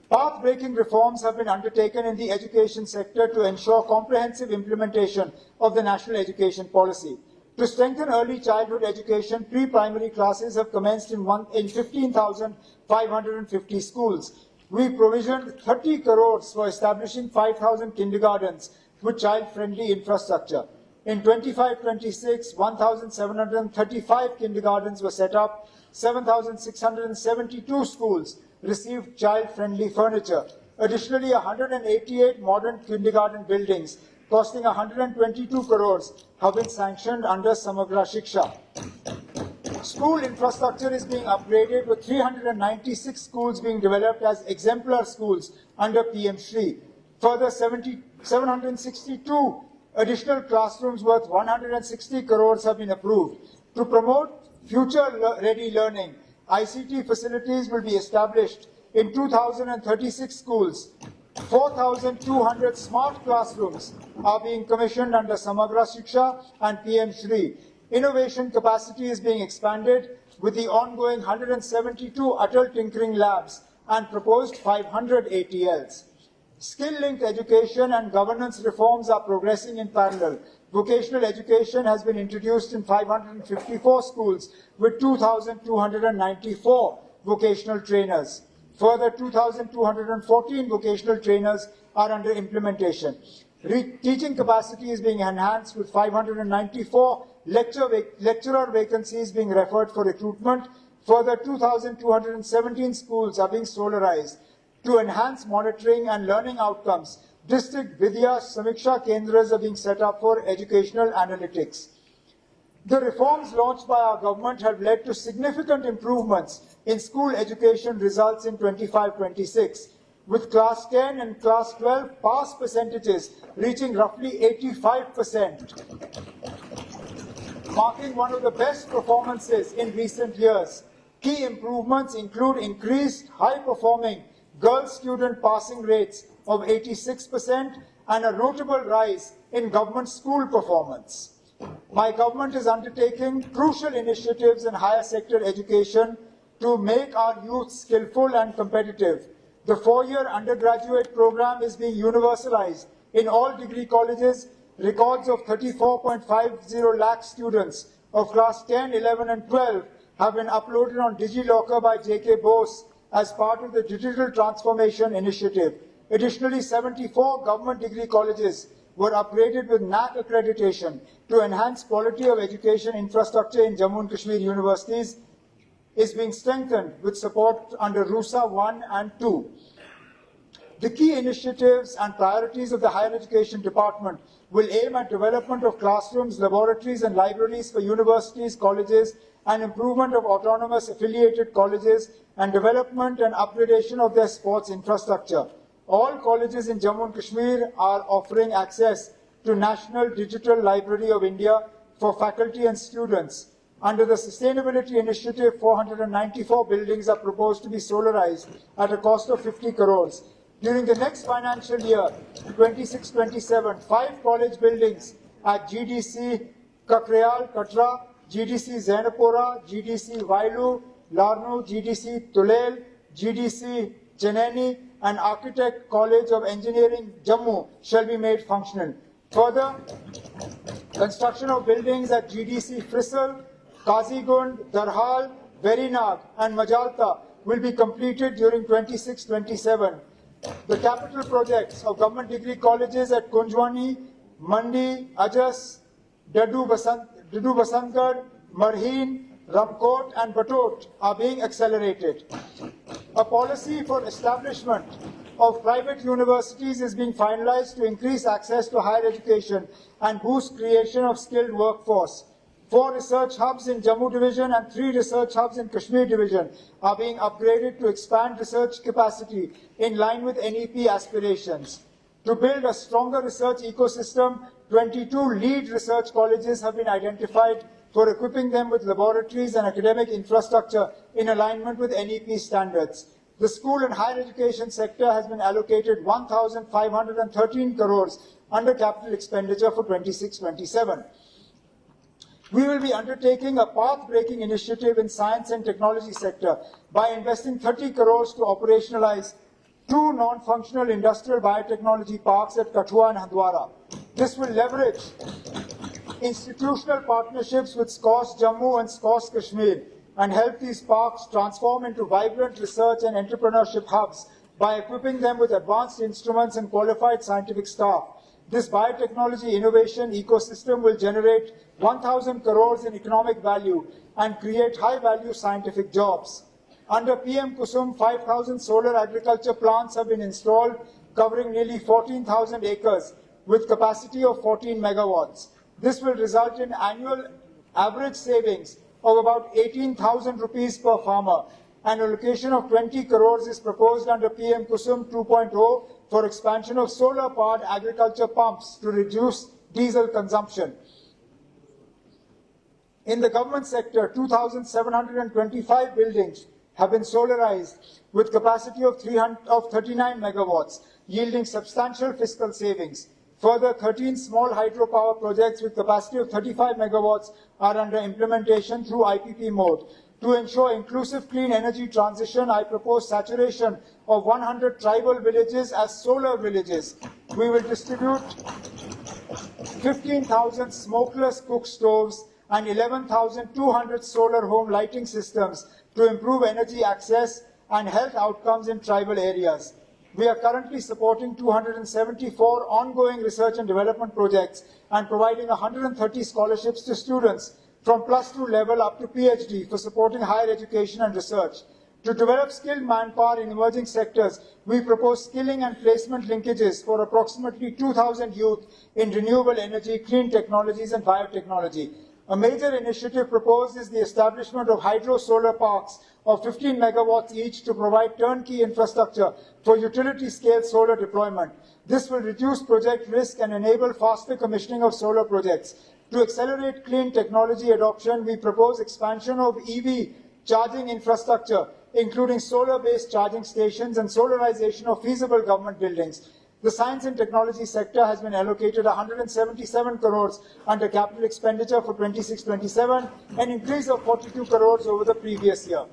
Path-breaking reforms have been undertaken in the education sector to ensure comprehensive implementation of the national education policy. To strengthen early childhood education, pre-primary classes have commenced in 15,550 schools. We provisioned 30 crores for establishing 5,000 kindergartens with child-friendly infrastructure. In 25-26, 1,735 kindergartens were set up, 7,672 schools received child-friendly furniture. Additionally, 188 modern kindergarten buildings costing 122 crores have been sanctioned under Samagra Shiksha. School infrastructure is being upgraded with 396 schools being developed as exemplar schools under PM Shri. Further, 762 additional classrooms worth 160 crores have been approved. To promote future-ready learning, ICT facilities will be established in 2,036 schools. 4,200 smart classrooms are being commissioned under Samagra Shiksha and PM Shri. Innovation capacity is being expanded with the ongoing 172 Atal Tinkering Labs and proposed 500 ATLs. Skill-linked education and governance reforms are progressing in parallel. Vocational education has been introduced in 554 schools with 2,294 vocational trainers. Further, 2,214 vocational trainers are under implementation. Teaching capacity is being enhanced with 594 lecturer vacancies being referred for recruitment. Further, 2,217 schools are being solarized. To enhance monitoring and learning outcomes, District Vidya Samiksha Kendras are being set up for educational analytics. The reforms launched by our government have led to significant improvements in school education results in 25-26, with Class 10 and Class 12 pass percentages reaching roughly 85%, marking one of the best performances in recent years. Key improvements include increased high-performing girl student passing rates of 86% and a notable rise in government school performance. My government is undertaking crucial initiatives in higher sector education to make our youth skillful and competitive. The 4-year undergraduate program is being universalized in all degree colleges. Records of 34.50 lakh students of class 10, 11 and 12 have been uploaded on DigiLocker by J.K. Bose as part of the Digital Transformation Initiative. Additionally, 74 government degree colleges were upgraded with NAC accreditation to enhance quality of education infrastructure in Jammu and Kashmir universities is being strengthened with support under RUSA 1 and 2. The key initiatives and priorities of the Higher Education Department will aim at development of classrooms, laboratories and libraries for universities, colleges, and improvement of autonomous affiliated colleges and development and upgradation of their sports infrastructure. All colleges in Jammu and Kashmir are offering access to National Digital Library of India for faculty and students. Under the Sustainability Initiative, 494 buildings are proposed to be solarized at a cost of 50 crores. During the next financial year, 26-27, 5 college buildings at GDC Kakrayal, Katra, GDC Zainapura, GDC Vailu, Larnu, GDC Tulel, GDC Cheneni, and Architect College of Engineering, Jammu, shall be made functional. Further, construction of buildings at GDC Fiscal, Kazigund, Darhal, Verinag, and Majalta will be completed during 26-27. The capital projects of government degree colleges at Kunjwani, Mandi, Ajas, Dadu Basantgarh, Marheen, Ramkot and Batot are being accelerated. A policy for establishment of private universities is being finalized to increase access to higher education and boost creation of skilled workforce. 4 research hubs in Jammu division and 3 research hubs in Kashmir division are being upgraded to expand research capacity in line with NEP aspirations. To build a stronger research ecosystem, 22 lead research colleges have been identified for equipping them with laboratories and academic infrastructure in alignment with NEP standards. The school and higher education sector has been allocated 1,513 crores under capital expenditure for 26-27. We will be undertaking a path-breaking initiative in science and technology sector by investing 30 crores to operationalize 2 non-functional industrial biotechnology parks at Kathua and Handwara. This will leverage institutional partnerships with SCOS Jammu and SCOS Kashmir and help these parks transform into vibrant research and entrepreneurship hubs by equipping them with advanced instruments and qualified scientific staff. This biotechnology innovation ecosystem will generate 1,000 crores in economic value and create high-value scientific jobs. Under PM Kusum, 5,000 solar agriculture plants have been installed, covering nearly 14,000 acres with capacity of 14 megawatts. This will result in annual average savings of about 18,000 rupees per farmer. An allocation of 20 crores is proposed under PM Kusum 2.0 for expansion of solar-powered agriculture pumps to reduce diesel consumption. In the government sector, 2,725 buildings have been solarized with capacity of 39 megawatts, yielding substantial fiscal savings. Further, 13 small hydropower projects with capacity of 35 megawatts are under implementation through IPP mode. To ensure inclusive clean energy transition, I propose saturation of 100 tribal villages as solar villages. We will distribute 15,000 smokeless cook stoves and 11,200 solar home lighting systems to improve energy access and health outcomes in tribal areas. We are currently supporting 274 ongoing research and development projects and providing 130 scholarships to students from +2 level up to PhD for supporting higher education and research. To develop skilled manpower in emerging sectors, we propose skilling and placement linkages for approximately 2,000 youth in renewable energy, clean technologies and biotechnology. A major initiative proposed is the establishment of hydro-solar parks of 15 megawatts each to provide turnkey infrastructure for utility-scale solar deployment. This will reduce project risk and enable faster commissioning of solar projects. To accelerate clean technology adoption, we propose expansion of EV charging infrastructure, including solar-based charging stations and solarization of feasible government buildings. The science and technology sector has been allocated 177 crores under capital expenditure for 26-27, an increase of 42 crores over the previous year.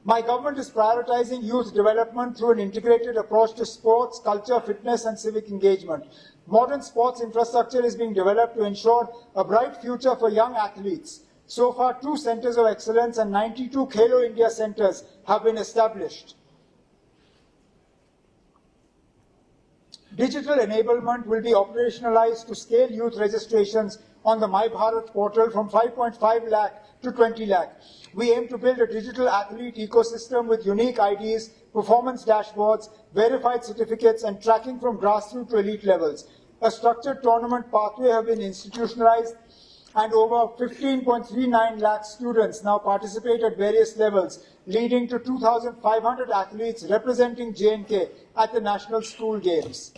My government is prioritizing youth development through an integrated approach to sports, culture, fitness and civic engagement. Modern sports infrastructure is being developed to ensure a bright future for young athletes. So far, 2 centers of excellence and 92 Khelo India centers have been established. Digital enablement will be operationalized to scale youth registrations on the My Bharat portal from 5.5 lakh to 20 lakh. We aim to build a digital athlete ecosystem with unique IDs, performance dashboards, verified certificates, and tracking from grassroots to elite levels. A structured tournament pathway has been institutionalized, and over 15.39 lakh students now participate at various levels, leading to 2,500 athletes representing J&K at the National School Games.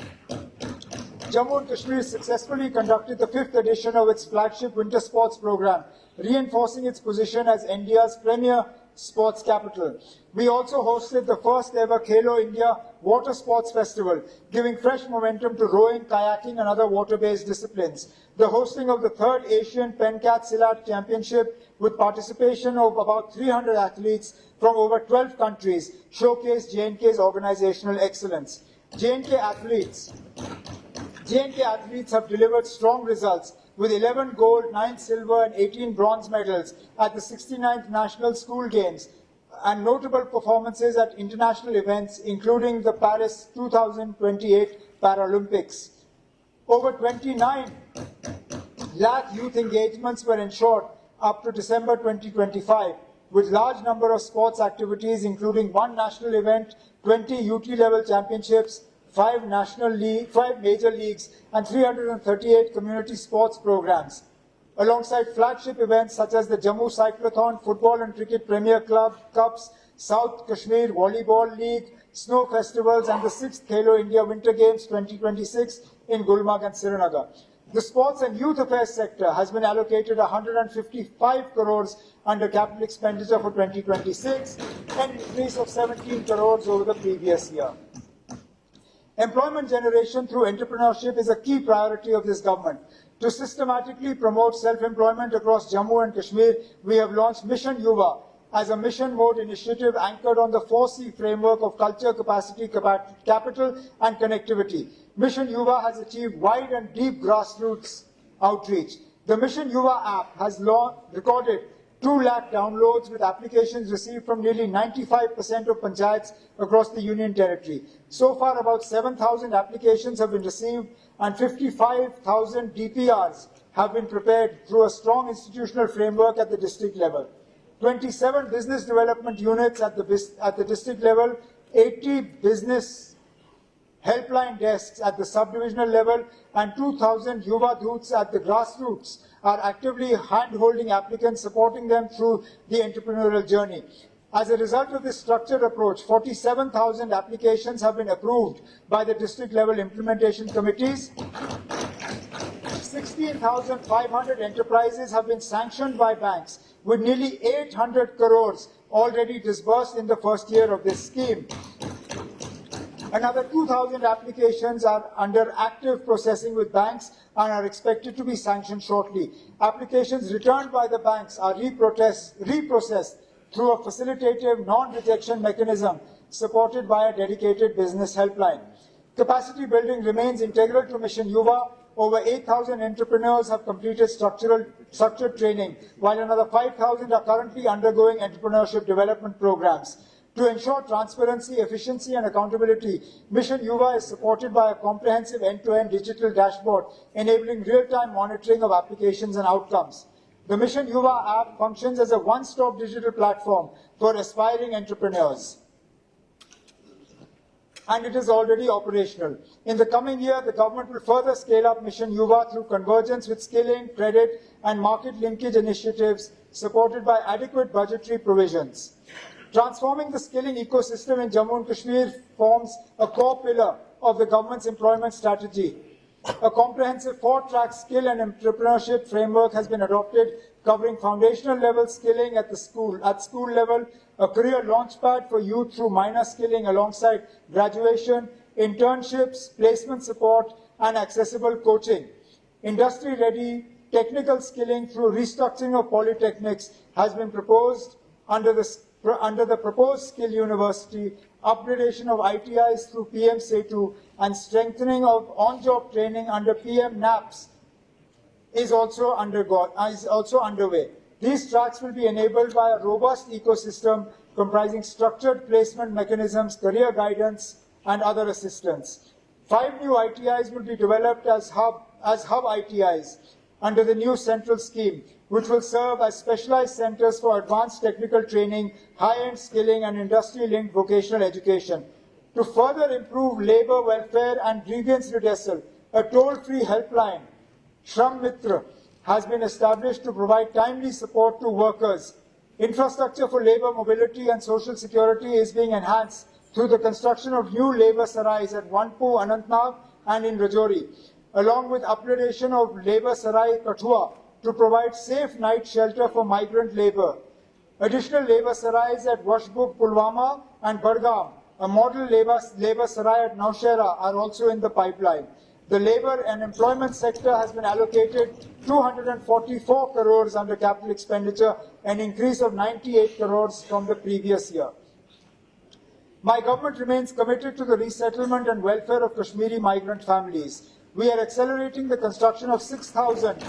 Jammu and Kashmir successfully conducted the 5th edition of its flagship winter sports program, reinforcing its position as India's premier sports capital. We also hosted the first ever Khelo India Water Sports Festival, giving fresh momentum to rowing, kayaking and other water-based disciplines. The hosting of the 3rd Asian Pencat Silat Championship with participation of about 300 athletes from over 12 countries showcased J&K's organizational excellence. J&K athletes have delivered strong results with 11 gold, 9 silver and 18 bronze medals at the 69th National School Games and notable performances at international events including the Paris 2028 Paralympics. Over 29 lakh youth engagements were ensured up to December 2025, with large number of sports activities, including 1 national event, 20 UT level championships, 5 major leagues, and 338 community sports programs. Alongside flagship events such as the Jammu Cyclothon, Football and Cricket Premier Club Cups, South Kashmir Volleyball League, Snow Festivals, and the 6th Khelo India Winter Games 2026 in Gulmarg and Srinagar. The Sports and Youth Affairs sector has been allocated 155 crores under capital expenditure for 2026, an increase of 17 crores over the previous year. Employment generation through entrepreneurship is a key priority of this government. To systematically promote self-employment across Jammu and Kashmir, we have launched Mission Yuva as a mission mode initiative anchored on the 4C framework of culture, capacity, capital, and connectivity. Mission Yuva has achieved wide and deep grassroots outreach. The Mission Yuva app has recorded 2 lakh downloads, with applications received from nearly 95% of panchayats across the Union Territory. So far, about 7,000 applications have been received and 55,000 DPRs have been prepared through a strong institutional framework at the district level. 27 business development units at the district level, 80 business helpline desks at the subdivisional level, and 2,000 Yuva Doots at the grassroots are actively hand-holding applicants, supporting them through the entrepreneurial journey. As a result of this structured approach, 47,000 applications have been approved by the district-level implementation committees. 16,500 enterprises have been sanctioned by banks, with nearly 800 crores already disbursed in the first year of this scheme. Another 2,000 applications are under active processing with banks and are expected to be sanctioned shortly. Applications returned by the banks are reprocessed through a facilitative non-rejection mechanism supported by a dedicated business helpline. Capacity building remains integral to Mission Yuva. Over 8,000 entrepreneurs have completed structured training, while another 5,000 are currently undergoing entrepreneurship development programs. To ensure transparency, efficiency, and accountability, Mission Yuva is supported by a comprehensive end-to-end digital dashboard, enabling real-time monitoring of applications and outcomes. The Mission Yuva app functions as a one-stop digital platform for aspiring entrepreneurs, and it is already operational. In the coming year, the government will further scale up Mission Yuva through convergence with skilling, credit, and market linkage initiatives supported by adequate budgetary provisions. Transforming the skilling ecosystem in Jammu and Kashmir forms a core pillar of the government's employment strategy. A comprehensive 4-track skill and entrepreneurship framework has been adopted, covering foundational level skilling at school level, a career launchpad for youth through minor skilling alongside graduation, internships, placement support, and accessible coaching. Industry-ready technical skilling through restructuring of polytechnics has been proposed under the proposed skill university, upgradation of ITIs through PM Setu, and strengthening of on-job training under PM NAPS is also underway. These tracks will be enabled by a robust ecosystem comprising structured placement mechanisms, career guidance, and other assistance. 5 new ITIs will be developed as hub ITIs under the new central scheme, which will serve as specialized centers for advanced technical training, high-end skilling, and industry-linked vocational education. To further improve labor welfare and grievance redressal, a toll-free helpline, Shram Mitra, has been established to provide timely support to workers. Infrastructure for labor mobility and social security is being enhanced through the construction of new labor sarais at Wanpu, Anantnag, and in Rajouri, along with upgradation of labor sarai Kathua to provide safe night shelter for migrant labor. Additional labor sarais at Washbuk, Pulwama, and Bargam, a model labor sarai at Naushera, are also in the pipeline. The labour and employment sector has been allocated 244 crores under capital expenditure, an increase of 98 crores from the previous year. My government remains committed to the resettlement and welfare of Kashmiri migrant families. We are accelerating the construction of 6,000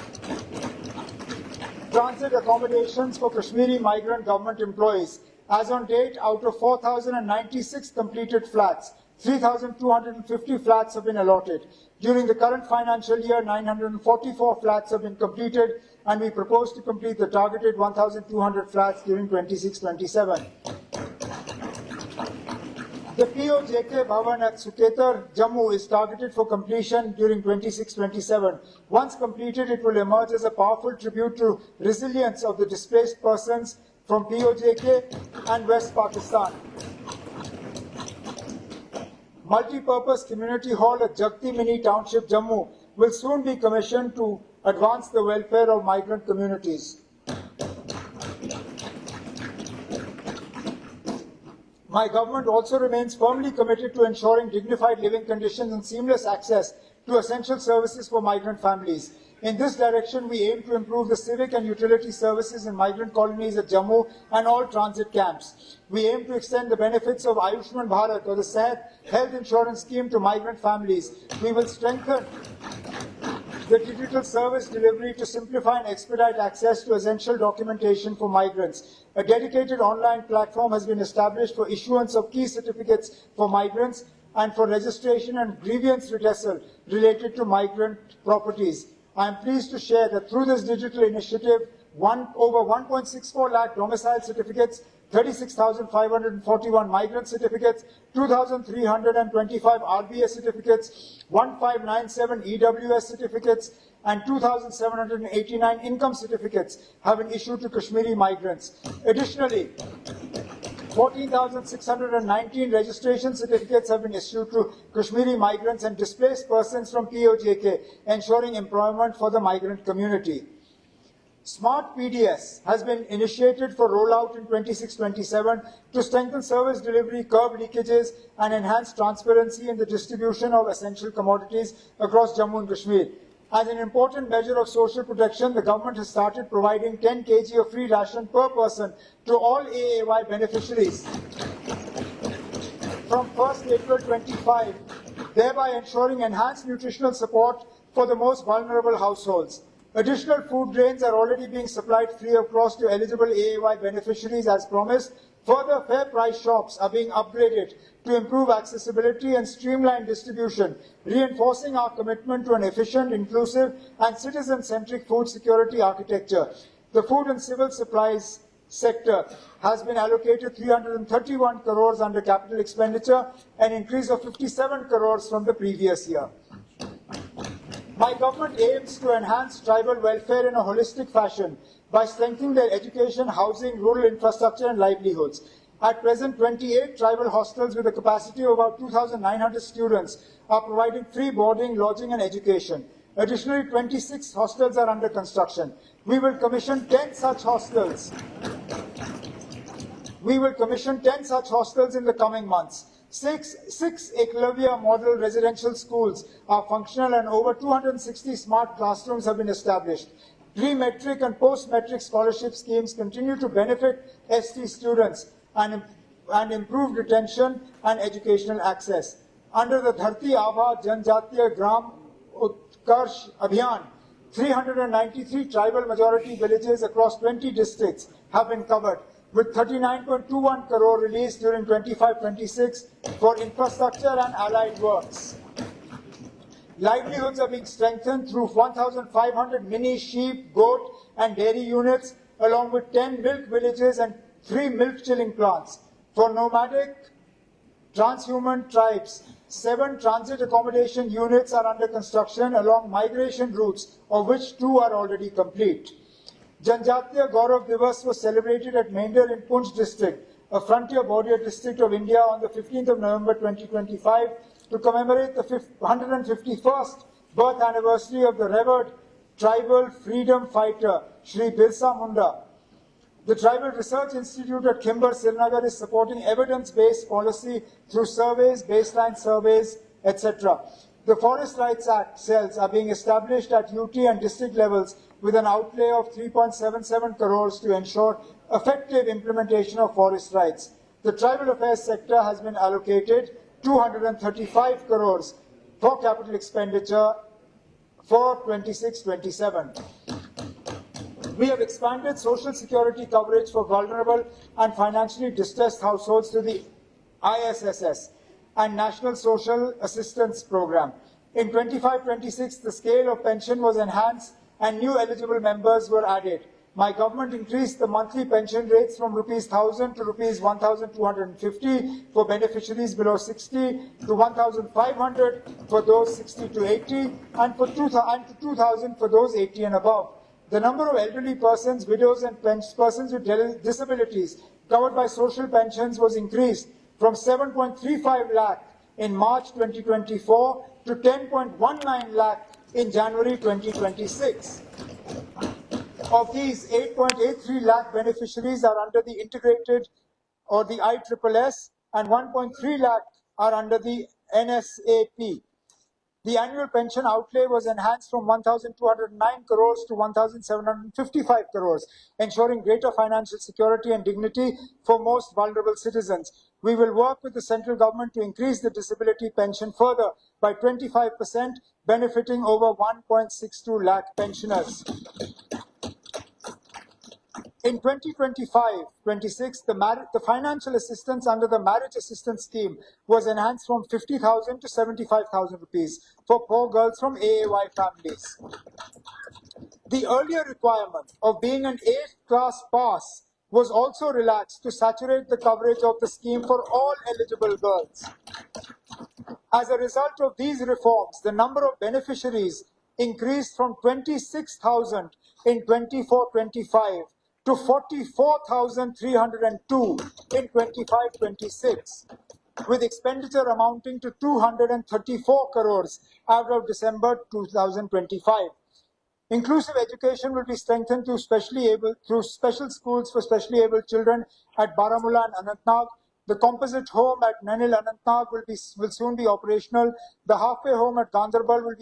transit accommodations for Kashmiri migrant government employees. As on date, out of 4,096 completed flats, 3,250 flats have been allotted. During the current financial year, 944 flats have been completed, and we propose to complete the targeted 1,200 flats during 26-27. The POJK Bhavan at Suketar, Jammu is targeted for completion during 26-27. Once completed, it will emerge as a powerful tribute to resilience of the displaced persons from POJK and West Pakistan. Multi-purpose community hall at Jagti Mini Township, Jammu will soon be commissioned to advance the welfare of migrant communities. My government also remains firmly committed to ensuring dignified living conditions and seamless access to essential services for migrant families. In this direction, we aim to improve the civic and utility services in migrant colonies at Jammu and all transit camps. We aim to extend the benefits of Ayushman Bharat or the Sehat health insurance scheme to migrant families. We will strengthen the digital service delivery to simplify and expedite access to essential documentation for migrants. A dedicated online platform has been established for issuance of key certificates for migrants and for registration and grievance redressal related to migrant properties. I am pleased to share that through this digital initiative, over 1.64 lakh domicile certificates, 36,541 migrant certificates, 2,325 RBS certificates, 1,597 EWS certificates, and 2,789 income certificates have been issued to Kashmiri migrants. Additionally, 14,619 registration certificates have been issued to Kashmiri migrants and displaced persons from POJK, ensuring employment for the migrant community. Smart PDS has been initiated for rollout in 26-27 to strengthen service delivery, curb leakages, and enhance transparency in the distribution of essential commodities across Jammu and Kashmir. As an important measure of social protection, the government has started providing 10 kg of free ration per person to all AAY beneficiaries from 1st April 25, thereby ensuring enhanced nutritional support for the most vulnerable households. Additional food grains are already being supplied free of cost to eligible AAY beneficiaries as promised. Further, fair price shops are being upgraded to improve accessibility and streamline distribution, reinforcing our commitment to an efficient, inclusive, and citizen-centric food security architecture. The food and civil supplies sector has been allocated 331 crores under capital expenditure, an increase of 57 crores from the previous year. My government aims to enhance tribal welfare in a holistic fashion by strengthening their education, housing, rural infrastructure, and livelihoods. At present, 28 tribal hostels with a capacity of about 2,900 students are providing free boarding, lodging, and education. Additionally, 26 hostels are under construction. We will commission 10 such hostels. We will commission 10 such hostels in the coming months. Six Eklavya model residential schools are functional and over 260 smart classrooms have been established. Pre-metric and post-metric scholarship schemes continue to benefit ST students and improve retention and educational access. Under the Dharti Abha Janjatiya Gram Utkarsh Abhiyan, 393 tribal majority villages across 20 districts have been covered, with 39.21 crore released during 25-26 for infrastructure and allied works. Livelihoods are being strengthened through 1,500 mini sheep, goat, and dairy units, along with 10 milk villages and 3 milk chilling plants. For nomadic transhuman tribes, 7 transit accommodation units are under construction along migration routes, of which 2 are already complete. Janjatiya Gaurav Divas was celebrated at Mender in Poonch district, a frontier border district of India, on the 15th of November 2025 to commemorate the 151st birth anniversary of the revered tribal freedom fighter Shri Birsa Munda. The Tribal Research Institute at Khimbar, Srinagar is supporting evidence-based policy through surveys, baseline surveys, etc. The Forest Rights Act cells are being established at UT and district levels with an outlay of 3.77 crores to ensure effective implementation of forest rights. The Tribal Affairs sector has been allocated 235 crores for capital expenditure for 26-27. We have expanded social security coverage for vulnerable and financially distressed households to the ISSS. and National Social Assistance Program. In 25-26, the scale of pension was enhanced and new eligible members were added. My government increased the monthly pension rates from rupees 1,000 to rupees 1,250 for beneficiaries below 60, to 1,500 for those 60 to 80, and to 2,000 for those 80 and above. The number of elderly persons, widows, and persons with disabilities covered by social pensions was increased from 7.35 lakh in March 2024 to 10.19 lakh in January 2026. Of these, 8.83 lakh beneficiaries are under the integrated or the ISSS, and 1.3 lakh are under the NSAP. The annual pension outlay was enhanced from 1,209 crores to 1,755 crores, ensuring greater financial security and dignity for most vulnerable citizens. We will work with the central government to increase the disability pension further by 25%, benefiting over 1.62 lakh pensioners. In 2025-26, the financial assistance under the marriage assistance scheme was enhanced from 50,000 to 75,000 rupees for poor girls from AAY families. The earlier requirement of being an 8th class pass was also relaxed to saturate the coverage of the scheme for all eligible girls. As a result of these reforms, the number of beneficiaries increased from 26,000 in 24-25 to 44,302 in 25-26, with expenditure amounting to 234 crores as of December 2025. Inclusive education will be strengthened through special schools for specially able children at Baramulla and Anantnag. The composite home at Nanil Anantnag will soon be operational. The halfway home at Ganderbal will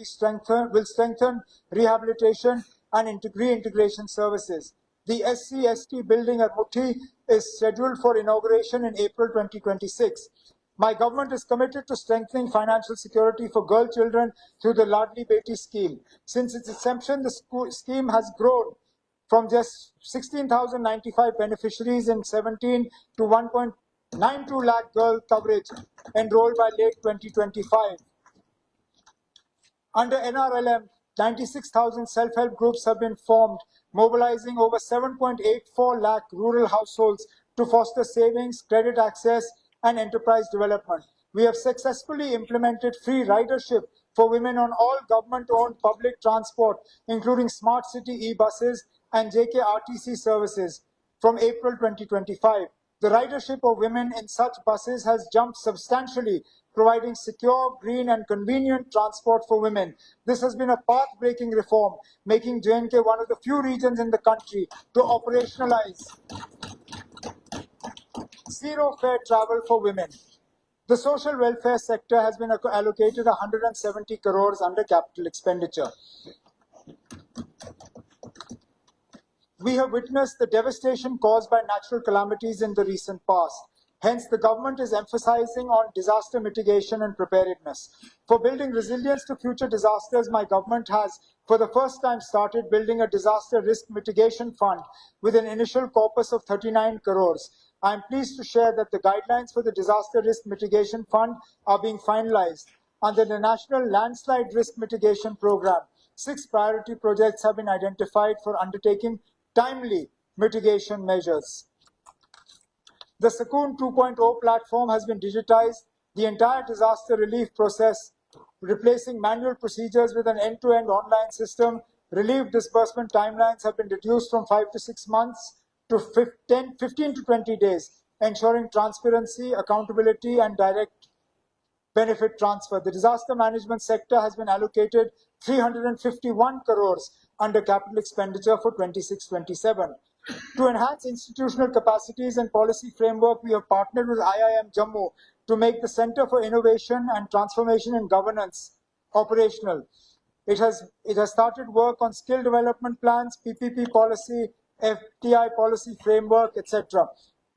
strengthen rehabilitation and reintegration services. The SC/ST building at Muthi is scheduled for inauguration in April 2026. My government is committed to strengthening financial security for girl children through the Ladli Beti scheme. Since its inception, the scheme has grown from just 16,095 beneficiaries in 17 to 1.92 lakh girl coverage enrolled by late 2025. Under NRLM, 96,000 self-help groups have been formed, mobilizing over 7.84 lakh rural households to foster savings, credit access, and enterprise development. We have successfully implemented free ridership for women on all government-owned public transport, including smart city e-buses and JKRTC services from April 2025. The ridership of women in such buses has jumped substantially, providing secure, green, and convenient transport for women. This has been a path-breaking reform, making J&K one of the few regions in the country to operationalize zero-fare travel for women. The social welfare sector has been allocated 170 crores under capital expenditure. We have witnessed the devastation caused by natural calamities in the recent past. Hence, the government is emphasizing on disaster mitigation and preparedness. For building resilience to future disasters, my government has, for the first time, started building a disaster risk mitigation fund with an initial corpus of 39 crores. I am pleased to share that the guidelines for the disaster risk mitigation fund are being finalized. Under the National Landslide Risk Mitigation Program, 6 priority projects have been identified for undertaking timely mitigation measures. The Sakoon 2.0 platform has been digitized, the entire disaster relief process, replacing manual procedures with an end-to-end online system. Relief disbursement timelines have been reduced from 5 to 6 months to 15 to 20 days, ensuring transparency, accountability, and direct benefit transfer. The disaster management sector has been allocated 351 crores under capital expenditure for 26-27. To enhance institutional capacities and policy framework, we have partnered with IIM Jammu to make the Center for Innovation and Transformation in Governance operational. It has started work on skill development plans, PPP policy, FTI policy framework, etc.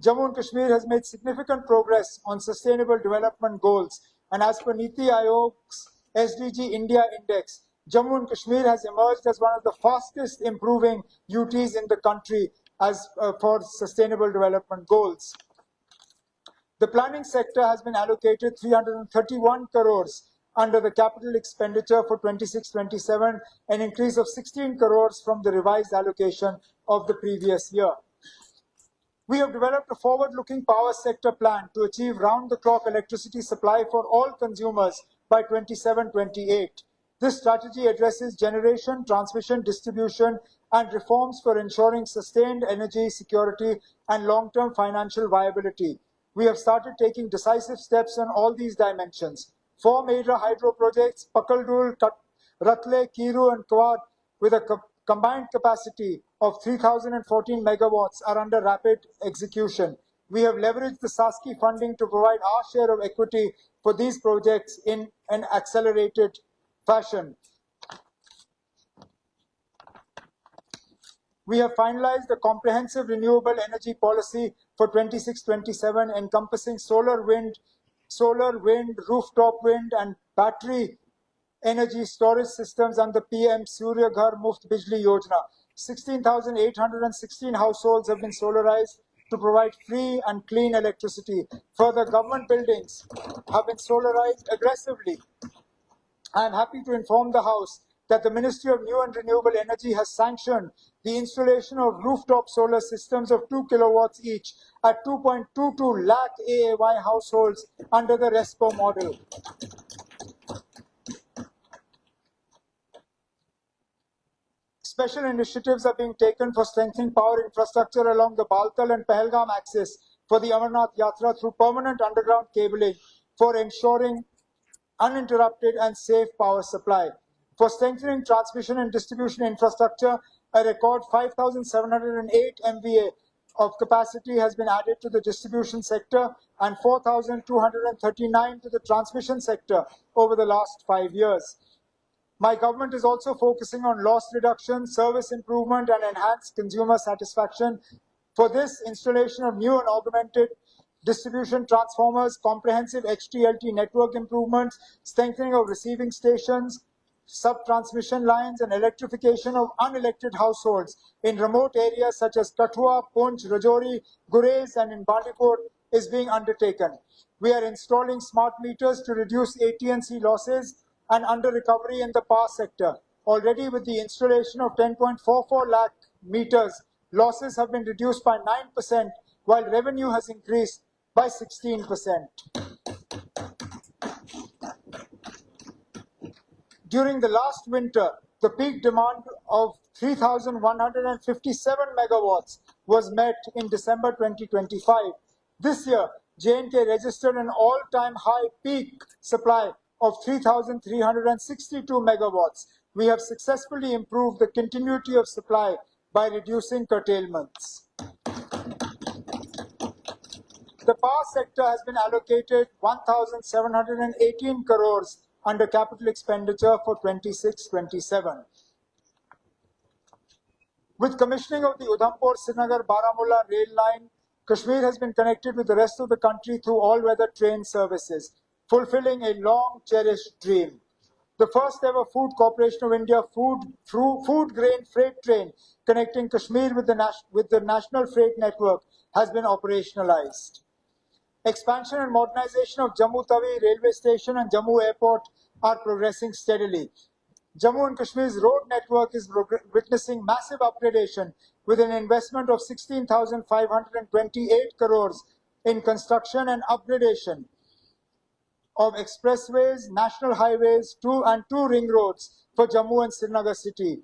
Jammu and Kashmir has made significant progress on sustainable development goals, and as per Niti Aayog's SDG India Index, Jammu and Kashmir has emerged as one of the fastest improving UTs in the country for sustainable development goals. The planning sector has been allocated 331 crores under the capital expenditure for 26-27, an increase of 16 crores from the revised allocation of the previous year. We have developed a forward-looking power sector plan to achieve round-the-clock electricity supply for all consumers by 27-28. This strategy addresses generation, transmission, distribution, and reforms for ensuring sustained energy security and long-term financial viability. We have started taking decisive steps on all these dimensions. 4 major hydro projects, Pakaldul, Ratle, Kiru, and Kwad, with a combined capacity of 3,014 megawatts, are under rapid execution. We have leveraged the SASKI funding to provide our share of equity for these projects in an accelerated fashion. We have finalized a comprehensive renewable energy policy for 26-27, encompassing solar, wind, rooftop wind, and battery energy storage systems under PM Surya Ghar Muft Bijli Yojana. 16,816 households have been solarized to provide free and clean electricity. Further, government buildings have been solarized aggressively. I am happy to inform the House that the Ministry of New and Renewable Energy has sanctioned the installation of rooftop solar systems of 2 kilowatts each at 2.22 lakh AAY households under the RESCO model. Special initiatives are being taken for strengthening power infrastructure along the Baltal and Pahalgam axis for the Amarnath Yatra through permanent underground cabling for ensuring uninterrupted and safe power supply. For strengthening transmission and distribution infrastructure, a record 5,708 MVA of capacity has been added to the distribution sector and 4,239 to the transmission sector over the last 5 years. My government is also focusing on loss reduction, service improvement, and enhanced consumer satisfaction. For this, installation of new and augmented distribution transformers, comprehensive HTLT network improvements, strengthening of receiving stations, sub-transmission lines, and electrification of unelected households in remote areas such as Kathua, Poonch, Rajouri, Gurez, and in Bandipur is being undertaken. We are installing smart meters to reduce AT&C losses and under-recovery in the power sector. Already with the installation of 10.44 lakh meters, losses have been reduced by 9%, while revenue has increased by 16%. During the last winter, the peak demand of 3,157 megawatts was met in December 2025. This year, J&K registered an all-time high peak supply of 3,362 megawatts. We have successfully improved the continuity of supply by reducing curtailments. The power sector has been allocated 1,718 crores under capital expenditure for 26-27. With commissioning of the Udhampur-Srinagar-Baramulla rail line, Kashmir has been connected with the rest of the country through all-weather train services, fulfilling a long-cherished dream. The first ever Food Corporation of India food grain freight train connecting Kashmir with the National Freight Network has been operationalized. Expansion and modernization of Jammu Tawi railway station and Jammu airport are progressing steadily. Jammu and Kashmir's road network is witnessing massive upgradation with an investment of 16,528 crores in construction and upgradation of expressways, national highways, two ring roads for Jammu and Srinagar city.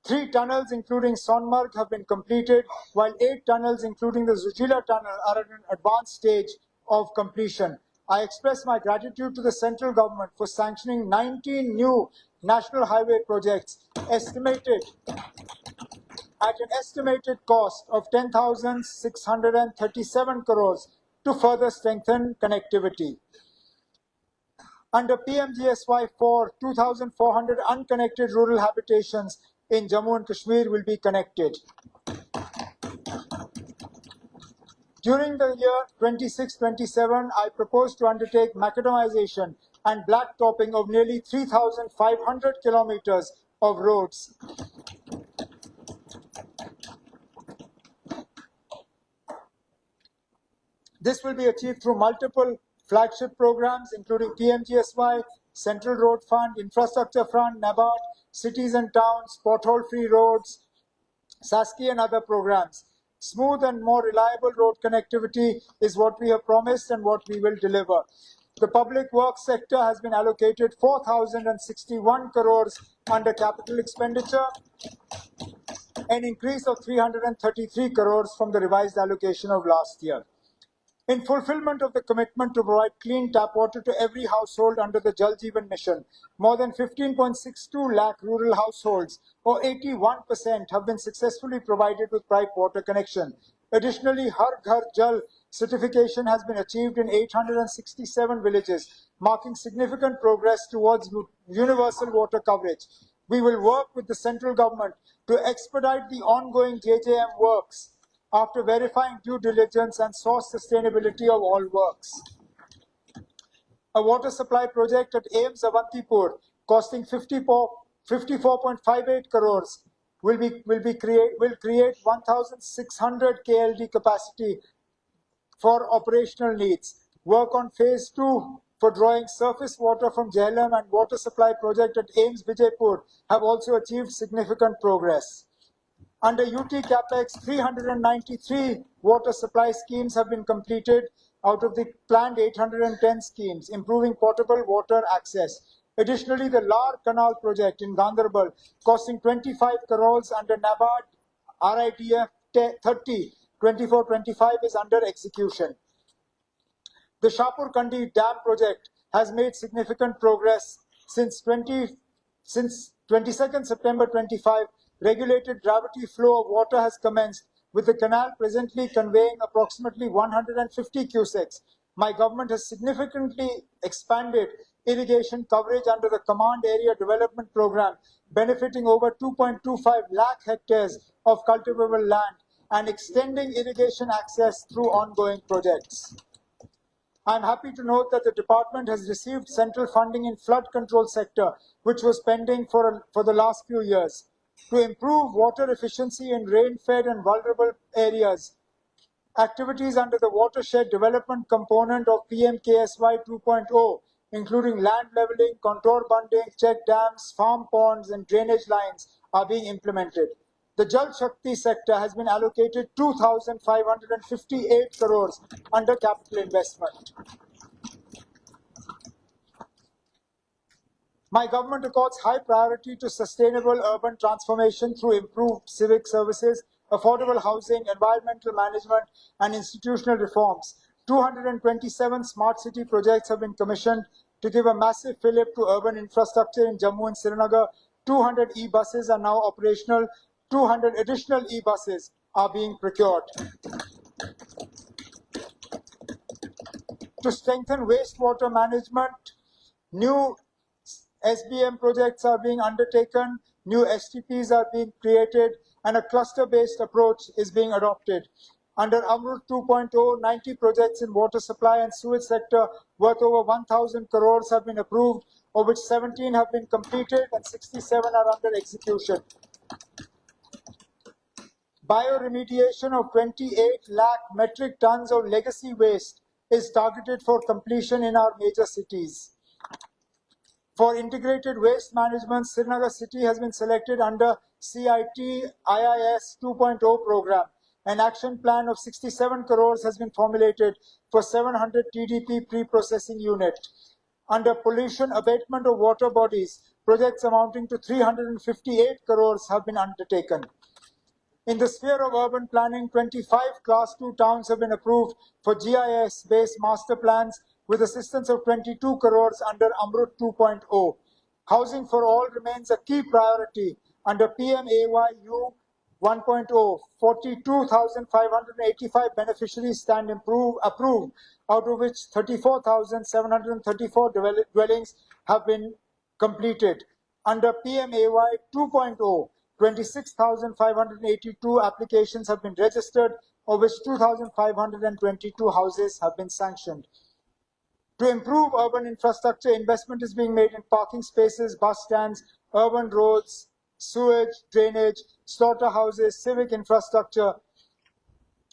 3 tunnels, including Sonmarg, have been completed, while 8 tunnels, including the Judicial tunnel, are at an advanced stage of completion. I express my gratitude to the central government for sanctioning 19 new national highway projects estimated at an estimated cost of 10,637 crores to further strengthen connectivity. Under PMGSY 4, 2,400 unconnected rural habitations in Jammu and Kashmir will be connected. During the year 26-27, I propose to undertake macadamization and blacktopping of nearly 3,500 kilometers of roads. This will be achieved through multiple flagship programs, including PMGSY, Central Road Fund, Infrastructure Fund, NABARD, Cities and Towns, Pothole-Free Roads, SASKI and other programs. Smooth and more reliable road connectivity is what we have promised and what we will deliver. The public works sector has been allocated 4,061 crores under capital expenditure, an increase of 333 crores from the revised allocation of last year. In fulfillment of the commitment to provide clean tap water to every household under the Jal Jeevan mission, more than 15.62 lakh rural households, or 81%, have been successfully provided with piped water connection. Additionally, Har Ghar Jal certification has been achieved in 867 villages, marking significant progress towards universal water coverage. We will work with the central government to expedite the ongoing JJM works after verifying due diligence and source sustainability of all works. A water supply project at AIMS Avantipur costing 54.58 crores will create 1,600 KLD capacity for operational needs. Work on phase 2 for drawing surface water from Jhelum and water supply project at AIMS Vijaypur have also achieved significant progress. Under UT CAPEX, 393 water supply schemes have been completed out of the planned 810 schemes, improving potable water access. Additionally, the Lar Canal project in Ganderbal, costing 25 crores under NABARD RIDF 30, 24-25 is under execution. The Shapur Kandi Dam project has made significant progress since 22nd September 25. Regulated gravity flow of water has commenced, with the canal presently conveying approximately 150 cusecs. My government has significantly expanded irrigation coverage under the Command Area Development Program, benefiting over 2.25 lakh hectares of cultivable land and extending irrigation access through ongoing projects. I am happy to note that the department has received central funding in flood control sector, which was pending for the last few years. To improve water efficiency in rain-fed and vulnerable areas, activities under the watershed development component of PMKSY 2.0, including land leveling, contour bunding, check dams, farm ponds, and drainage lines, are being implemented. The Jal Shakti sector has been allocated 2,558 crores under capital investment. My government accords high priority to sustainable urban transformation through improved civic services, affordable housing, environmental management, and institutional reforms. 227 smart city projects have been commissioned to give a massive fillip to urban infrastructure in Jammu and Srinagar. 200 e-buses are now operational. 200 additional e-buses are being procured. To strengthen wastewater management, new SBM projects are being undertaken, new STPs are being created, and a cluster-based approach is being adopted. Under Amrut 2.0, 90 projects in water supply and sewage sector worth over 1,000 crores have been approved, of which 17 have been completed and 67 are under execution. Bioremediation of 28 lakh metric tons of legacy waste is targeted for completion in our major cities. For integrated waste management, Srinagar city has been selected under CIT IIS 2.0 program. An action plan of 67 crores has been formulated for 700 TDP pre-processing unit. Under pollution abatement of water bodies, projects amounting to 358 crores have been undertaken. In the sphere of urban planning, 25 Class 2 towns have been approved for GIS-based master plans with assistance of 22 crores under Amrut 2.0. Housing for all remains a key priority under PMAYU 1.0. 42,585 beneficiaries stand approved, out of which 34,734 dwellings have been completed. Under PMAY 2.0, 26,582 applications have been registered, of which 2,522 houses have been sanctioned. To improve urban infrastructure, investment is being made in parking spaces, bus stands, urban roads, sewage, drainage, slaughterhouses, civic infrastructure,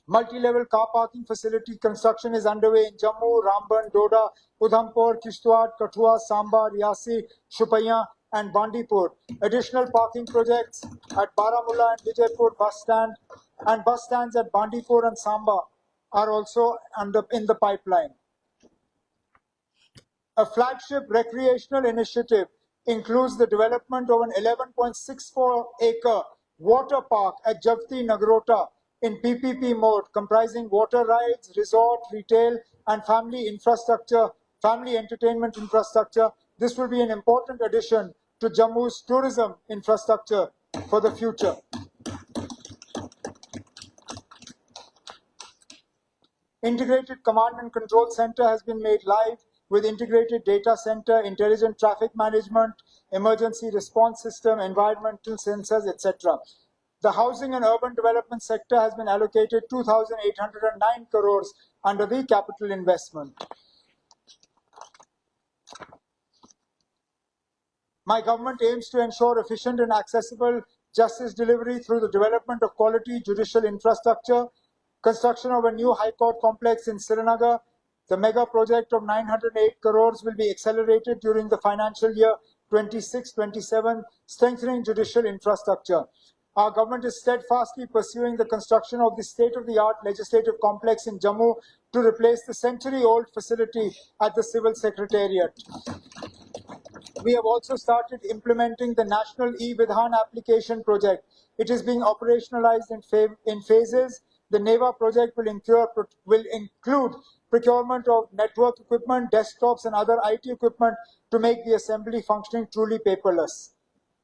Multi-level car parking facility construction is underway in Jammu, Ramban, Doda, Udhampur, Kishtwar, Kathua, Samba, Riyasi, Shupaiyan, and Bandipur. Additional parking projects at Baramulla and Vijaypur bus stand and bus stands at Bandipur and Samba are also in the pipeline. A flagship recreational initiative includes the development of an 11.64-acre water park at Javti Nagrota in PPP mode, comprising water rides, resort, retail, and family entertainment infrastructure. This will be an important addition to Jammu's tourism infrastructure for the future. Integrated Command and Control Center has been made live with integrated data center, intelligent traffic management, emergency response system, environmental sensors, etc. The housing and urban development sector has been allocated 2,809 crores under the capital investment. My government aims to ensure efficient and accessible justice delivery through the development of quality judicial infrastructure, construction of a new High Court complex in Srinagar. The mega project of 908 crores will be accelerated during the financial year 26-27, strengthening judicial infrastructure. Our government is steadfastly pursuing the construction of the state-of-the-art legislative complex in Jammu to replace the century-old facility at the Civil Secretariat. We have also started implementing the National E-Vidhan application project. It is being operationalized in phases. The NEVA project will include procurement of network equipment, desktops, and other IT equipment to make the assembly functioning truly paperless.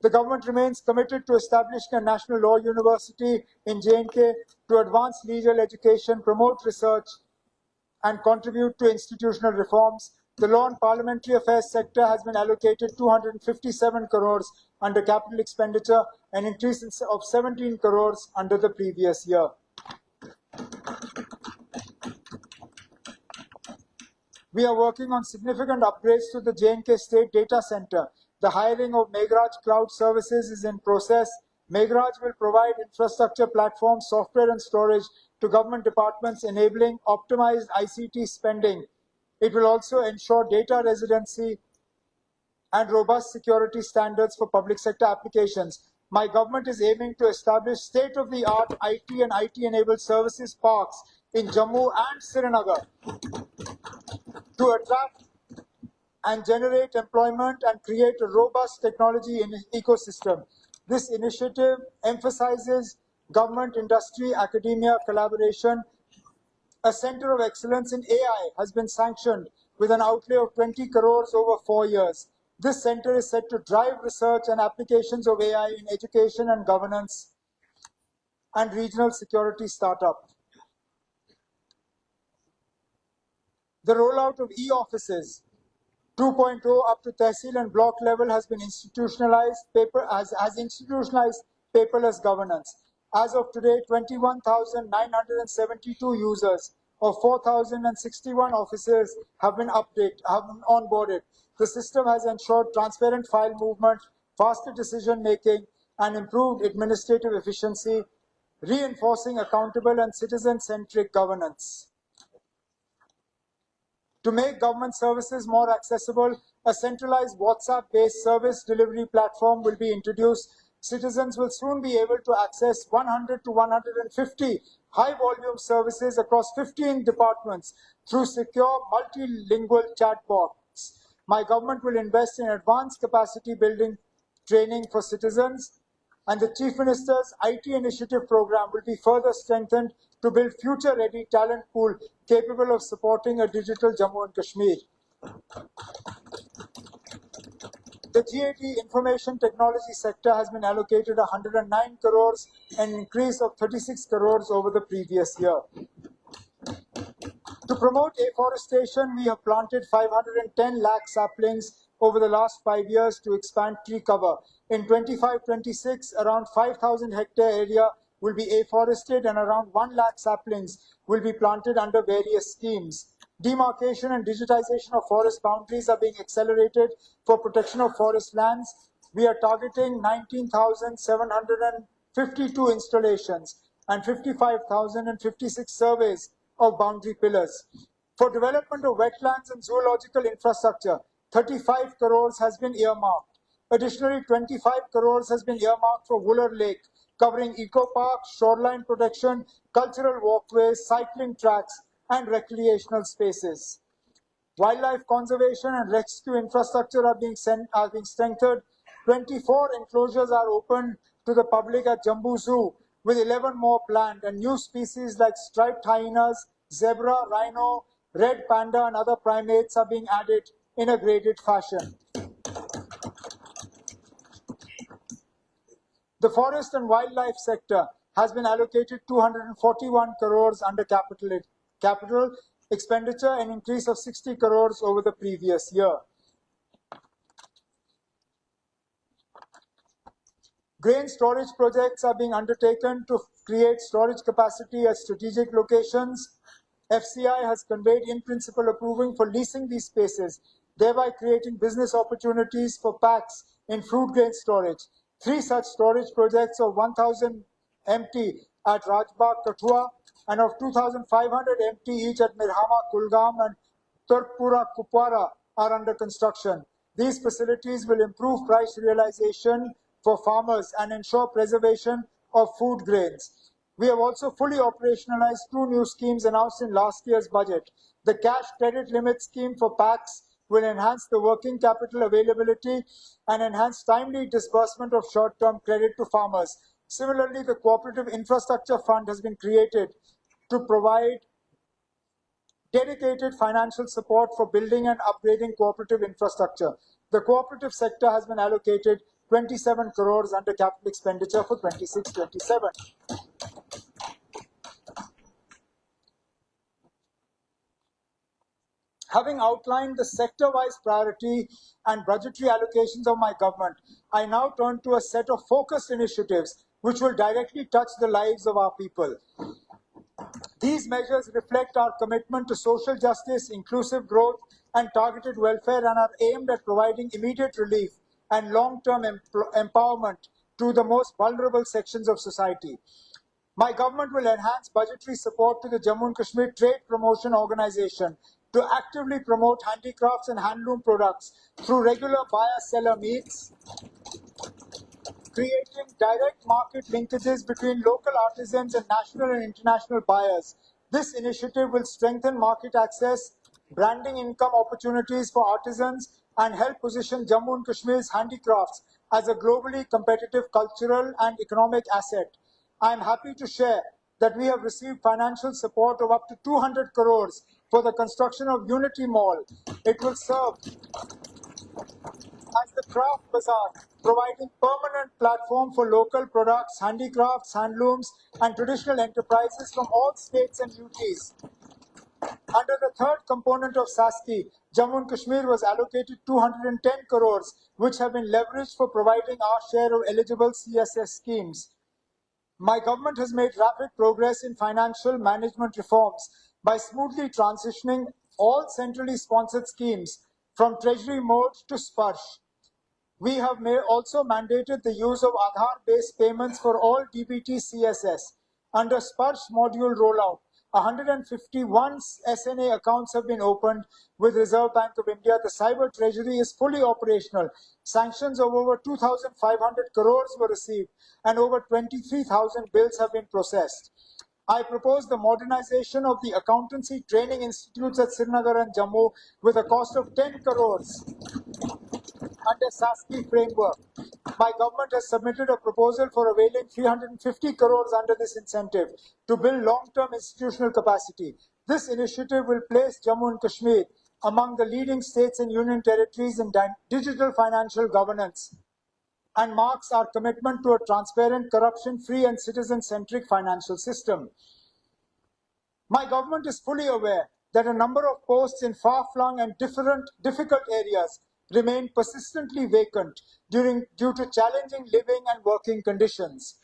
The government remains committed to establishing a national law university in J&K to advance legal education, promote research, and contribute to institutional reforms. The Law and Parliamentary Affairs sector has been allocated 257 crores under capital expenditure, an increase of 17 crores under the previous year. We are working on significant upgrades to the J&K State Data Center. The hiring of Migrant Cloud Services is in process. Migrant will provide infrastructure platforms, software and storage to government departments, enabling optimized ICT spending. It will also ensure data residency and robust security standards for public sector applications. My government is aiming to establish state-of-the-art IT and IT-enabled services parks in Jammu and Srinagar to attract and generate employment and create a robust technology ecosystem. This initiative emphasizes government, industry, academia collaboration. A center of excellence in AI has been sanctioned with an outlay of 20 crores over 4 years. This center is set to drive research and applications of AI in education and governance and regional security startup. The rollout of e-offices 2.0 up to Tehsil and block level has been institutionalized, institutionalized paperless governance. As of today, 21,972 users of 4,061 offices have been onboarded. The system has ensured transparent file movement, faster decision making, and improved administrative efficiency, reinforcing accountable and citizen-centric governance. To make government services more accessible, a centralized WhatsApp-based service delivery platform will be introduced. Citizens will soon be able to access 100 to 150 high-volume services across 15 departments through secure multilingual chatbots. My government will invest in advanced capacity building training for citizens, and the Chief Minister's IT initiative program will be further strengthened to build future-ready talent pool capable of supporting a digital Jammu and Kashmir. The GAT information technology sector has been allocated 109 crores, an increase of 36 crores over the previous year. To promote afforestation, we have planted 510 lakh saplings over the last 5 years to expand tree cover. In 25-26, around 5,000 hectare area will be afforested and around 1 lakh saplings will be planted under various schemes. Demarcation and digitization of forest boundaries are being accelerated for protection of forest lands. We are targeting 19,752 installations. and 55,056 surveys of boundary pillars. For development of wetlands and zoological infrastructure, 35 crores has been earmarked. Additionally, 25 crores has been earmarked for Wooler Lake, covering eco parks, shoreline protection, cultural walkways, cycling tracks, and recreational spaces. Wildlife conservation and rescue infrastructure are being strengthened. 24 enclosures are opened to the public at Jambu Zoo, with 11 more planned, and new species like striped hyenas, zebra, rhino, red panda, and other primates are being added in a graded fashion. The forest and wildlife sector has been allocated 241 crores under capital expenditure, an increase of 60 crores over the previous year. Grain storage projects are being undertaken to create storage capacity at strategic locations. FCI has conveyed in-principle approval for leasing these spaces, thereby creating business opportunities for packs in fruit grain storage. 3 such storage projects of 1,000 MT at Rajbagh, Kathua, and of 2,500 MT each at Mirhama, Kulgam, and Turpura, Kupwara are under construction. These facilities will improve price realization for farmers and ensure preservation of food grains. We have also fully operationalized 2 new schemes announced in last year's budget. The cash credit limit scheme for packs will enhance the working capital availability and enhance timely disbursement of short-term credit to farmers. Similarly, the Cooperative Infrastructure Fund has been created to provide dedicated financial support for building and upgrading cooperative infrastructure. The cooperative sector has been allocated 27 crores under capital expenditure for 26-27. Having outlined the sector-wise priority and budgetary allocations of my government, I now turn to a set of focused initiatives which will directly touch the lives of our people. These measures reflect our commitment to social justice, inclusive growth, and targeted welfare, and are aimed at providing immediate relief and long-term empowerment to the most vulnerable sections of society. My government will enhance budgetary support to the Jammu and Kashmir Trade Promotion Organization to actively promote handicrafts and handloom products through regular buyer-seller meets, creating direct market linkages between local artisans and national and international buyers. This initiative will strengthen market access, branding income opportunities for artisans, and help position Jammu and Kashmir's handicrafts as a globally competitive cultural and economic asset. I am happy to share that we have received financial support of up to 200 crores for the construction of Unity Mall. It will serve as the craft bazaar, providing permanent platform for local products, handicrafts, handlooms, and traditional enterprises from all states and UTs. Under the third component of SASCI, Jammu and Kashmir was allocated 210 crores, which have been leveraged for providing our share of eligible CSS schemes. My government has made rapid progress in financial management reforms by smoothly transitioning all centrally sponsored schemes from treasury mode to Sparsh. We have also mandated the use of Aadhaar-based payments for all DBT CSS. Under Sparsh module rollout, 151 SNA accounts have been opened with Reserve Bank of India. The cyber treasury is fully operational. Sanctions of over 2,500 crores were received and over 23,000 bills have been processed. I propose the modernization of the accountancy training institutes at Srinagar and Jammu with a cost of 10 crores under SASCI framework. My government has submitted a proposal for availing 350 crores under this incentive to build long-term institutional capacity. This initiative will place Jammu and Kashmir among the leading states and union territories in digital financial governance and marks our commitment to a transparent, corruption-free and citizen-centric financial system. My government is fully aware that a number of posts in far-flung and difficult areas remain persistently vacant due to challenging living and working conditions.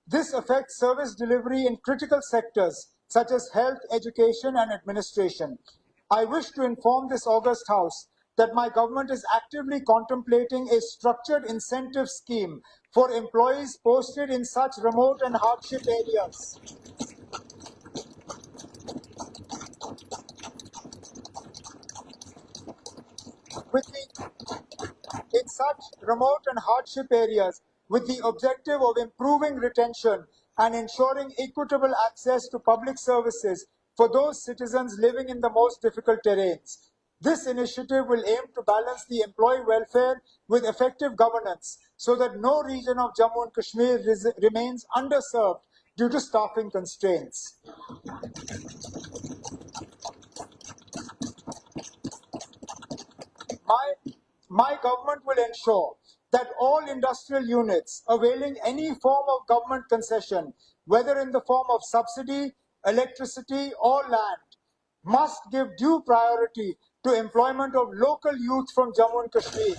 This affects service delivery in critical sectors such as health, education, and administration. I wish to inform this august House that my government is actively contemplating a structured incentive scheme for employees posted in such remote and hardship areas. In such remote and hardship areas, with the objective of improving retention and ensuring equitable access to public services for those citizens living in the most difficult terrains. This initiative will aim to balance the employee welfare with effective governance so that no region of Jammu and Kashmir remains underserved due to staffing constraints. My government will ensure that all industrial units availing any form of government concession, whether in the form of subsidy, electricity, or land, must give due priority to employment of local youth from Jammu and Kashmir.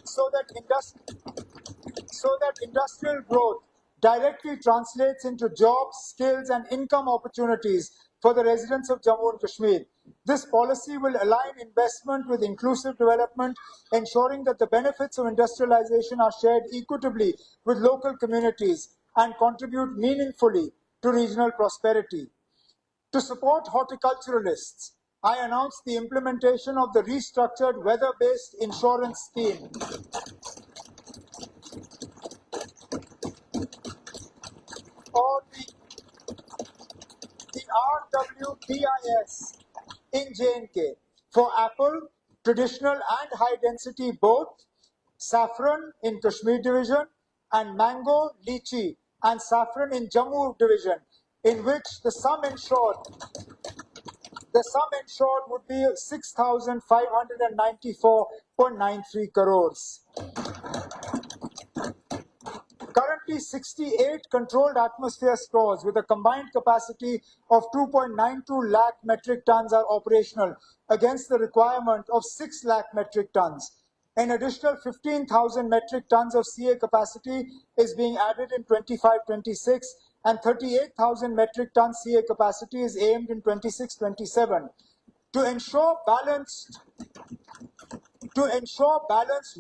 So that industrial growth directly translates into jobs, skills, and income opportunities for the residents of Jammu and Kashmir. This policy will align investment with inclusive development, ensuring that the benefits of industrialization are shared equitably with local communities and contribute meaningfully to regional prosperity. To support horticulturalists, I announced the implementation of the restructured weather-based insurance scheme. Or the RWBIS in J&K for apple, traditional and high-density both, saffron in Kashmir division, and mango, lychee, and saffron in Jammu division, in which the sum insured would be 6,594.93 crores. Currently, 68 controlled atmosphere stores with a combined capacity of 2.92 lakh metric tons are operational against the requirement of 6 lakh metric tons. An additional 15,000 metric tons of CA capacity is being added in 25-26 and 38,000 metric tons CA capacity is aimed in 26-27. To ensure balanced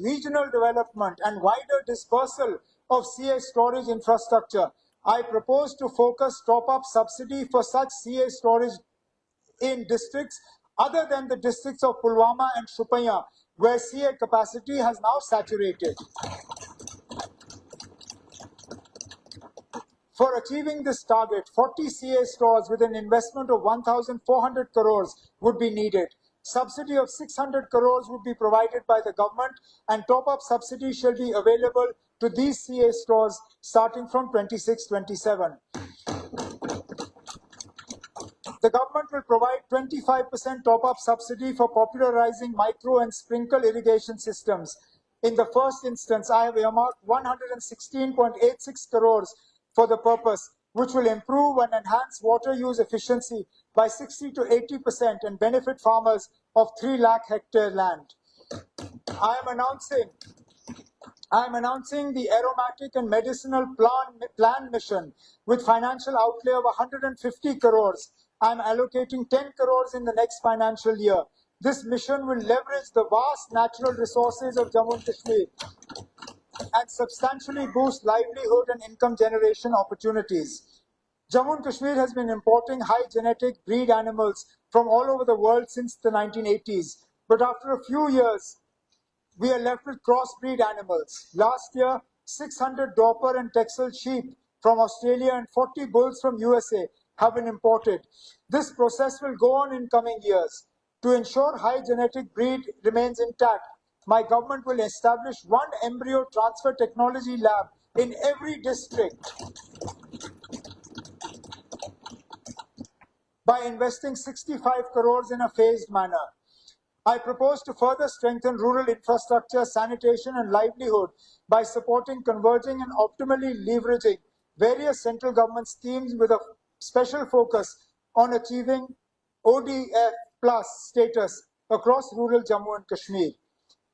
regional development and wider dispersal of CA storage infrastructure, I propose to focus top-up subsidy for such CA storage in districts other than the districts of Pulwama and Shupanya, where CA capacity has now saturated. For achieving this target, 40 CA stores with an investment of 1,400 crores would be needed. Subsidy of 600 crores would be provided by the government, and top-up subsidy shall be available to these CA stores starting from 26-27. The government will provide 25% top-up subsidy for popularizing micro and sprinkle irrigation systems. In the first instance, I have earmarked 116.86 crores for the purpose, which will improve and enhance water use efficiency by 60 to 80% and benefit farmers of 3 lakh hectare land. I am announcing the aromatic and medicinal plan mission with financial outlay of 150 crores. I am allocating 10 crores in the next financial year. This mission will leverage the vast natural resources of Jammu and Kashmir and substantially boost livelihood and income generation opportunities. Jammu and Kashmir has been importing high genetic breed animals from all over the world since the 1980s. But after a few years, we are left with crossbreed animals. Last year, 600 Darbar and Texel sheep from Australia and 40 bulls from USA have been imported. This process will go on in coming years. To ensure high genetic breed remains intact, my government will establish one embryo transfer technology lab in every district by investing 65 crores in a phased manner. I propose to further strengthen rural infrastructure, sanitation, and livelihood by supporting converging and optimally leveraging various central government schemes with a special focus on achieving ODF plus status across rural Jammu and Kashmir.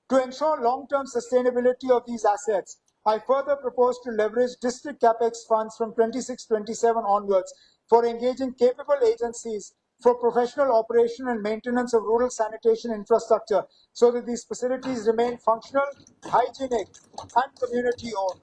To ensure long-term sustainability of these assets, I further propose to leverage district capex funds from 26-27 onwards for engaging capable agencies for professional operation and maintenance of rural sanitation infrastructure so that these facilities remain functional, hygienic, and community-owned.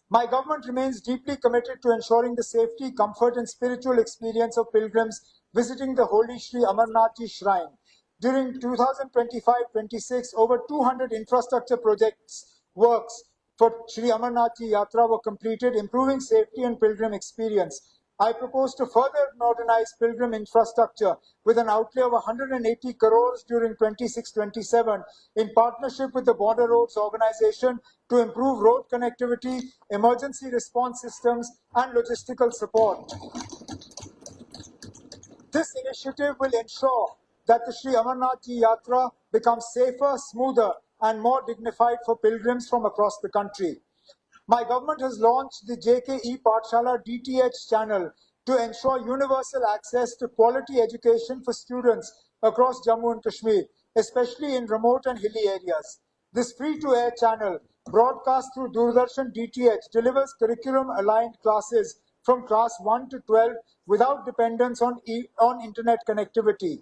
My government remains deeply committed to ensuring the safety, comfort, and spiritual experience of pilgrims visiting the holy Sri Amarnath Ji Shrine. During 2025-26, over 200 infrastructure projects works for Sri Amarnath Ji Yatra were completed, improving safety and pilgrim experience. I propose to further modernize pilgrim infrastructure with an outlay of 180 crores during 26-27 in partnership with the Border Roads Organization to improve road connectivity, emergency response systems, and logistical support. This initiative will ensure that the Sri Amarnath Ji Yatra becomes safer, smoother, and more dignified for pilgrims from across the country. My government has launched the JKE Pathshala DTH channel to ensure universal access to quality education for students across Jammu and Kashmir, especially in remote and hilly areas. This free-to-air channel, broadcast through Doordarshan DTH, delivers curriculum-aligned classes from class 1 to 12 without dependence on internet connectivity.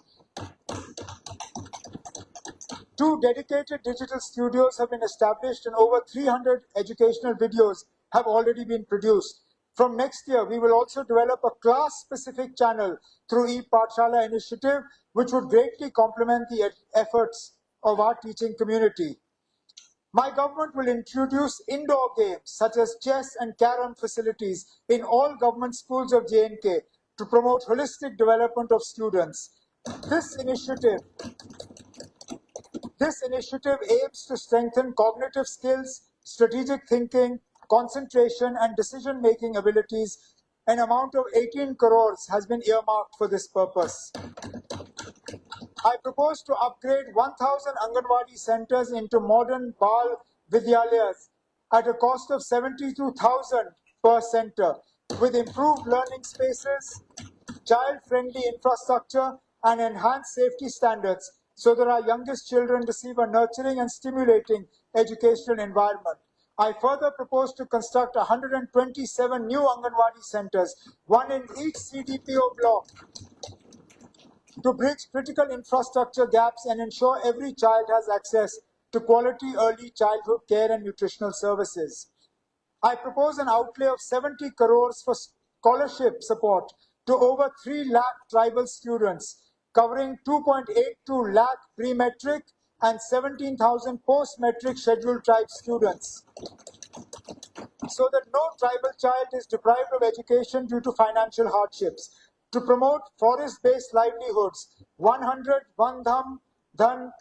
2 dedicated digital studios have been established and over 300 educational videos have already been produced. From next year, we will also develop a class-specific channel through ePathshala initiative, which would greatly complement the efforts of our teaching community. My government will introduce indoor games such as chess and carom facilities in all government schools of J&K to promote holistic development of students. This initiative aims to strengthen cognitive skills, strategic thinking, concentration, and decision-making abilities. An amount of 18 crores has been earmarked for this purpose. I propose to upgrade 1,000 Anganwadi centers into modern Bal Vidyalayas at a cost of 72,000 per center, with improved learning spaces, child-friendly infrastructure, and enhanced safety standards so that our youngest children receive a nurturing and stimulating educational environment. I further propose to construct 127 new Anganwadi centers, one in each CDPO block, to bridge critical infrastructure gaps and ensure every child has access to quality early childhood care and nutritional services. I propose an outlay of 70 crores for scholarship support to over 3 lakh tribal students, covering 2.82 lakh pre-metric and 17,000 post-metric scheduled tribe students, so that no tribal child is deprived of education due to financial hardships. To promote forest-based livelihoods, 100 Vandham Dhan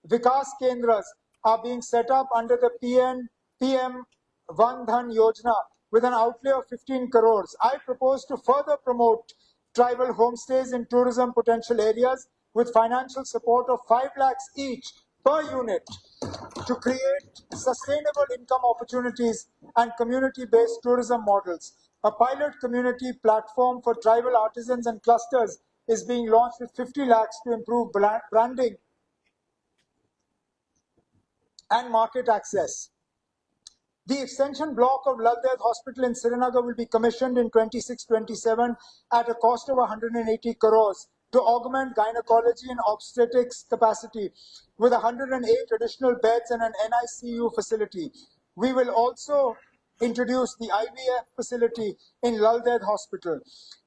Vikas Kendras are being set up under the PM Van Dhan Yojana with an outlay of 15 crores. I propose to further promote tribal homestays in tourism potential areas with financial support of 5 lakhs each per unit to create sustainable income opportunities and community-based tourism models. A pilot community platform for tribal artisans and clusters is being launched with 50 lakhs to improve branding and market access. The extension block of Lal Ded Hospital in Srinagar will be commissioned in 26-27 at a cost of 180 crores to augment gynecology and obstetrics capacity with 108 additional beds and an NICU facility. We will also introduce the IVF facility in Lal Ded Hospital.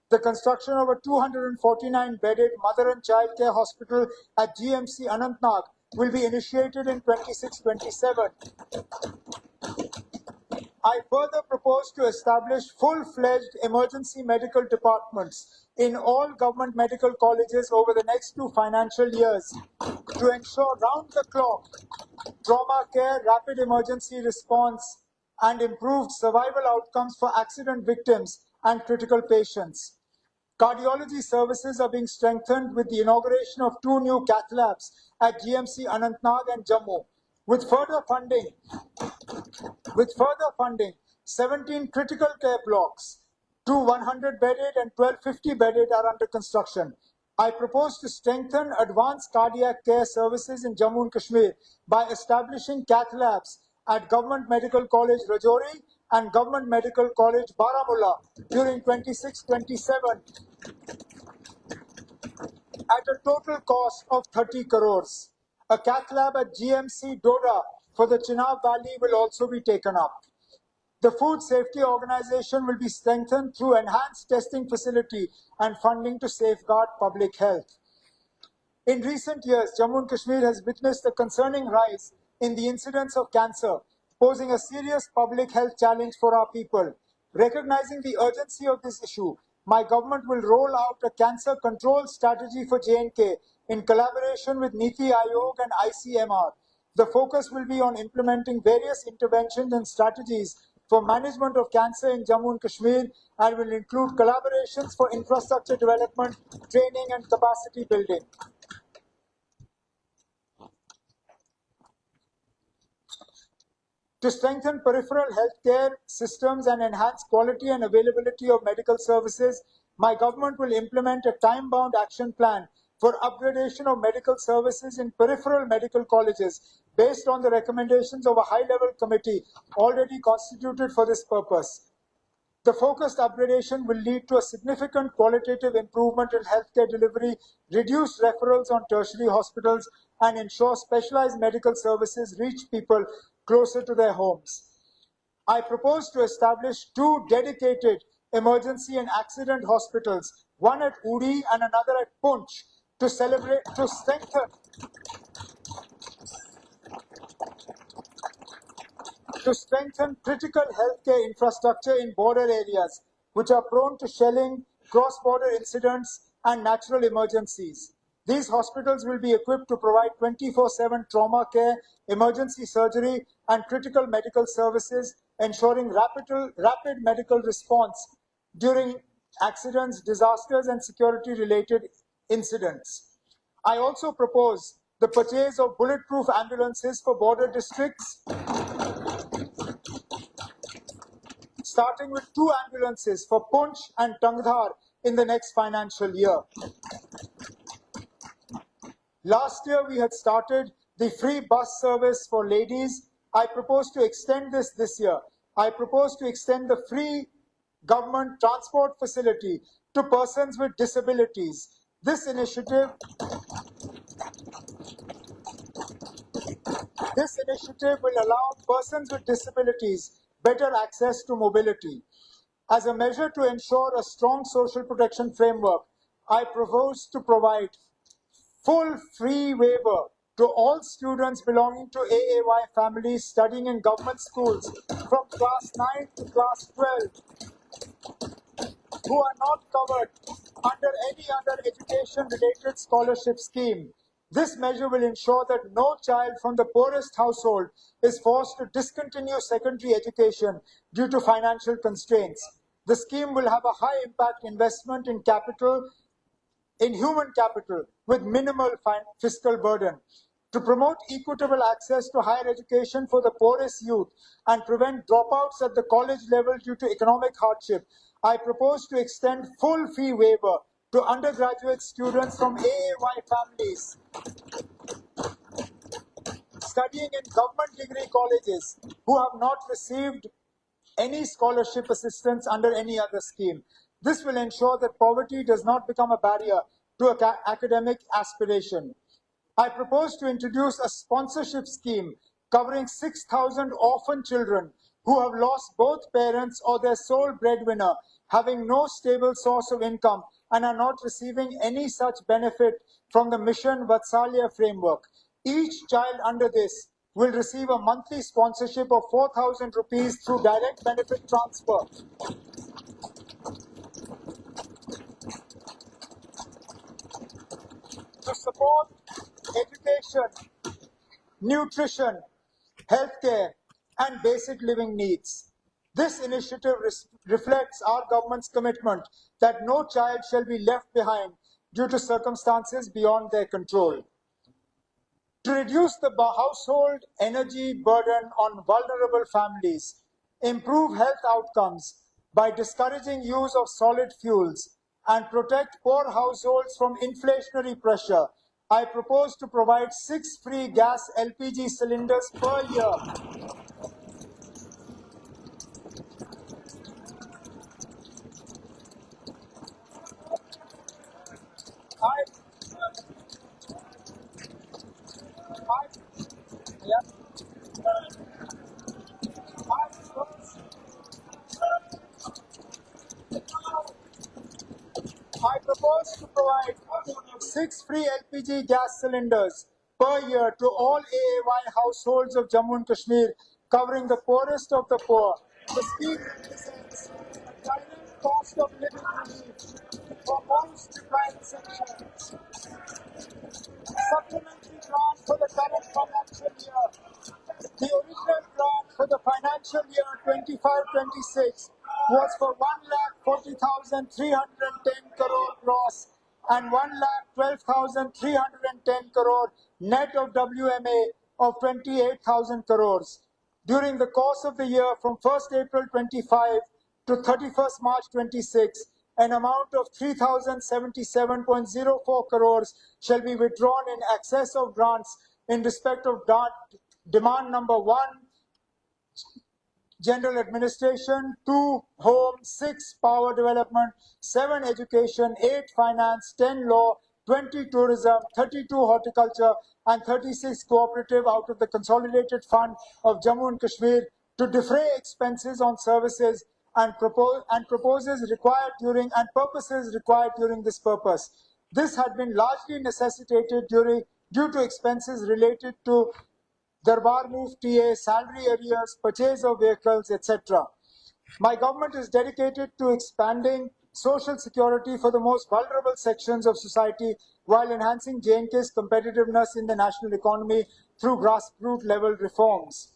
The construction of a 249-bedded mother and child care hospital at GMC Anantnag will be initiated in 26-27. I further propose to establish full-fledged emergency medical departments in all government medical colleges over the next 2 financial years to ensure round-the-clock trauma care, rapid emergency response, and improved survival outcomes for accident victims and critical patients. Cardiology services are being strengthened with the inauguration of 2 new cath labs at GMC Anantnag and Jammu. With further funding, 17 critical care blocks, 2 100-bedded and 12 50-bedded are under construction. I propose to strengthen advanced cardiac care services in Jammu and Kashmir by establishing cath labs at Government Medical College Rajouri and Government Medical College, Baramulla, during 26-27 at a total cost of 30 crores. A cath lab at GMC Doda for the Chenab Valley will also be taken up. The Food Safety Organization will be strengthened through enhanced testing facility and funding to safeguard public health. In recent years, Jammu and Kashmir has witnessed a concerning rise in the incidence of cancer, posing a serious public health challenge for our people. Recognizing the urgency of this issue, my government will roll out a cancer control strategy for J&K in collaboration with Niti Aayog and ICMR. The focus will be on implementing various interventions and strategies for management of cancer in Jammu and Kashmir and will include collaborations for infrastructure development, training and capacity building. To strengthen peripheral healthcare systems and enhance quality and availability of medical services, my government will implement a time-bound action plan for upgradation of medical services in peripheral medical colleges based on the recommendations of a high-level committee already constituted for this purpose. The focused upgradation will lead to a significant qualitative improvement in healthcare delivery, reduce referrals on tertiary hospitals, and ensure specialized medical services reach people closer to their homes. I propose to establish 2 dedicated emergency and accident hospitals, one at Uri and another at Poonch, to strengthen critical healthcare infrastructure in border areas, which are prone to shelling, cross-border incidents, and natural emergencies. These hospitals will be equipped to provide 24/7 trauma care, emergency surgery, and critical medical services, ensuring rapid medical response during accidents, disasters, and security-related incidents. I also propose the purchase of bulletproof ambulances for border districts, starting with 2 ambulances for Poonch and Tangdhar in the next financial year. Last year, we had started the free bus service for ladies. I propose to extend this year. I propose to extend the free government transport facility to persons with disabilities. This initiative will allow persons with disabilities better access to mobility. As a measure to ensure a strong social protection framework, I propose to provide full free waiver to all students belonging to AAY families studying in government schools from class 9 to class 12 who are not covered under any other education-related scholarship scheme. This measure will ensure that no child from the poorest household is forced to discontinue secondary education due to financial constraints. The scheme will have a high-impact investment in human capital with minimal fiscal burden. To promote equitable access to higher education for the poorest youth and prevent dropouts at the college level due to economic hardship, I propose to extend full fee waiver to undergraduate students from AAY families studying in government degree colleges who have not received any scholarship assistance under any other scheme. This will ensure that poverty does not become a barrier to academic aspiration. I propose to introduce a sponsorship scheme covering 6,000 orphan children who have lost both parents or their sole breadwinner, having no stable source of income and are not receiving any such benefit from the Mission Vatsalya framework. Each child under this will receive a monthly sponsorship of 4,000 rupees through direct benefit transfer. To support education, nutrition, healthcare, and basic living needs. This initiative reflects our government's commitment that no child shall be left behind due to circumstances beyond their control. To reduce the household energy burden on vulnerable families, improve health outcomes by discouraging use of solid fuels, and protect poor households from inflationary pressure, I propose to provide 6 free gas LPG cylinders per year I propose to provide 6 free LPG gas cylinders per year to all AAY households of Jammu and Kashmir, covering the poorest of the poor. The scheme represents a direct cost of living relief for most deprived sections. Supplementary grant for the current financial year. The original grant for the financial year 25-26 was for 1,40,310 crore gross and 1,12,310 crore net of WMA of 28,000 crores. During the course of the year from 1st April 25 to 31st March 26, an amount of 3,077.04 crores shall be withdrawn in excess of grants in respect of demand number 1, General Administration, 2, Home, 6, Power Development, 7, Education, 8, Finance, 10, Law, 20, Tourism, 32, Horticulture, and 36, Cooperative out of the Consolidated Fund of Jammu and Kashmir to defray expenses on services and proposes required during and purposes required during this purpose. This had been largely necessitated due to expenses related to Darbar move TA, salary arrears, purchase of vehicles, etc. My government is dedicated to expanding social security for the most vulnerable sections of society while enhancing J&K's competitiveness in the national economy through grassroots level reforms.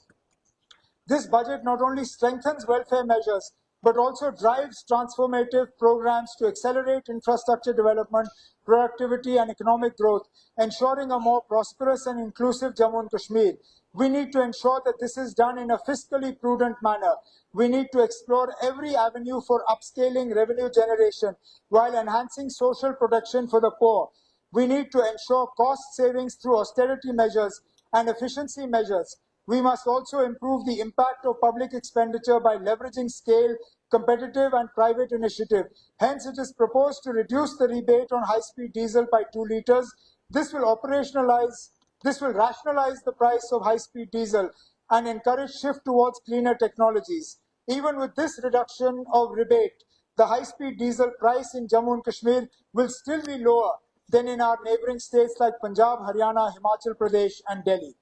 This budget not only strengthens welfare measures, but also drives transformative programs to accelerate infrastructure development, productivity, and economic growth, ensuring a more prosperous and inclusive Jammu and Kashmir. We need to ensure that this is done in a fiscally prudent manner. We need to explore every avenue for upscaling revenue generation while enhancing social protection for the poor. We need to ensure cost savings through austerity measures and efficiency measures. We must also improve the impact of public expenditure by leveraging scale, competitive and private initiative. Hence, it is proposed to reduce the rebate on high-speed diesel by 2 litres. This will rationalize the price of high-speed diesel and encourage shift towards cleaner technologies. Even with this reduction of rebate, the high-speed diesel price in Jammu and Kashmir will still be lower than in our neighboring states like Punjab, Haryana, Himachal Pradesh and Delhi.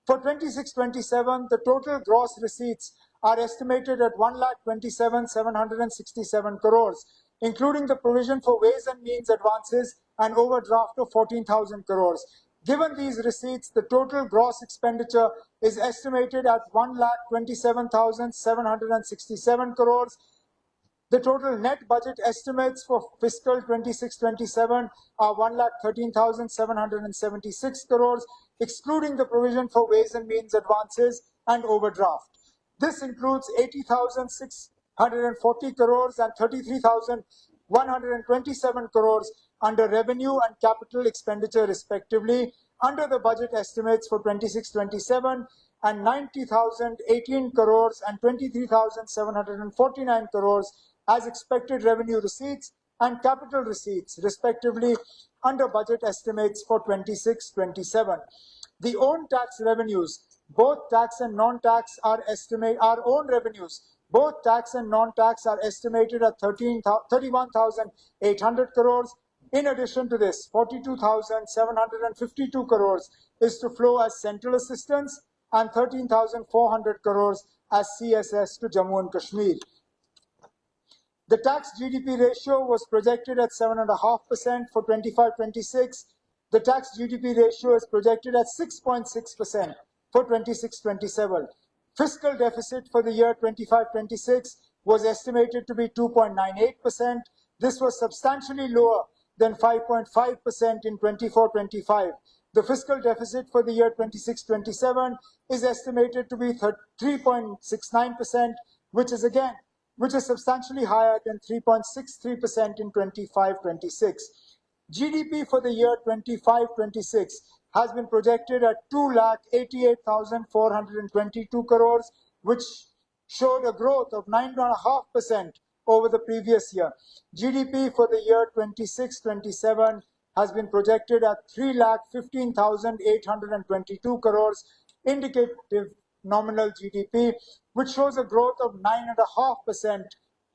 For 26-27, the total gross receipts are estimated at 1,27,767 crores, including the provision for ways and means advances and overdraft of 14,000 crores. Given these receipts, the total gross expenditure is estimated at 1,27,767 crores. The total net budget estimates for fiscal 26-27 are 1,13,776 crores, excluding the provision for ways and means advances and overdraft. This includes 80,640 crores and 33,127 crores under revenue and capital expenditure respectively under the budget estimates for 26-27 and 90,018 crores and 23,749 crores as expected revenue receipts and capital receipts, respectively, under budget estimates for 26-27. The own tax revenues, both tax and non-tax are own revenues. Both tax and non-tax are estimated at 31,800 crores. In addition to this, 42,752 crores is to flow as central assistance and 13,400 crores as CSS to Jammu and Kashmir. The tax GDP ratio was projected at 7.5% for 25-26. The tax GDP ratio is projected at 6.6% for 26-27. Fiscal deficit for the year 25-26 was estimated to be 2.98%. This was substantially lower than 5.5% in 24-25. The fiscal deficit for the year 26-27 is estimated to be 3.69%, which is substantially higher than 3.63% in 25-26. GDP for the year 25-26 has been projected at 2,88,422 crores, which showed a growth of 9.5% over the previous year. GDP for the year 26-27 has been projected at 3,15,822 crores, indicative nominal GDP, which shows a growth of 9.5%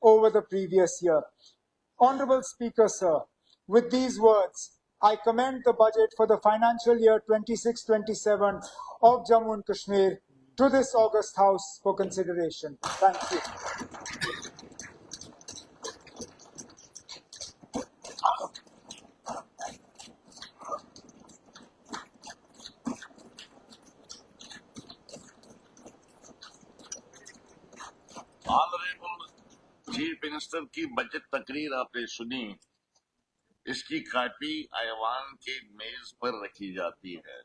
over the previous year. Honorable Speaker, sir, with these words, I commend the budget for the financial year 26-27 of Jammu and Kashmir to this August House for consideration. Thank you. Honourable chief minister की budget तकरीर आपने सुनी। इसकी copy ऐवान के मेज पर रखी जाती है।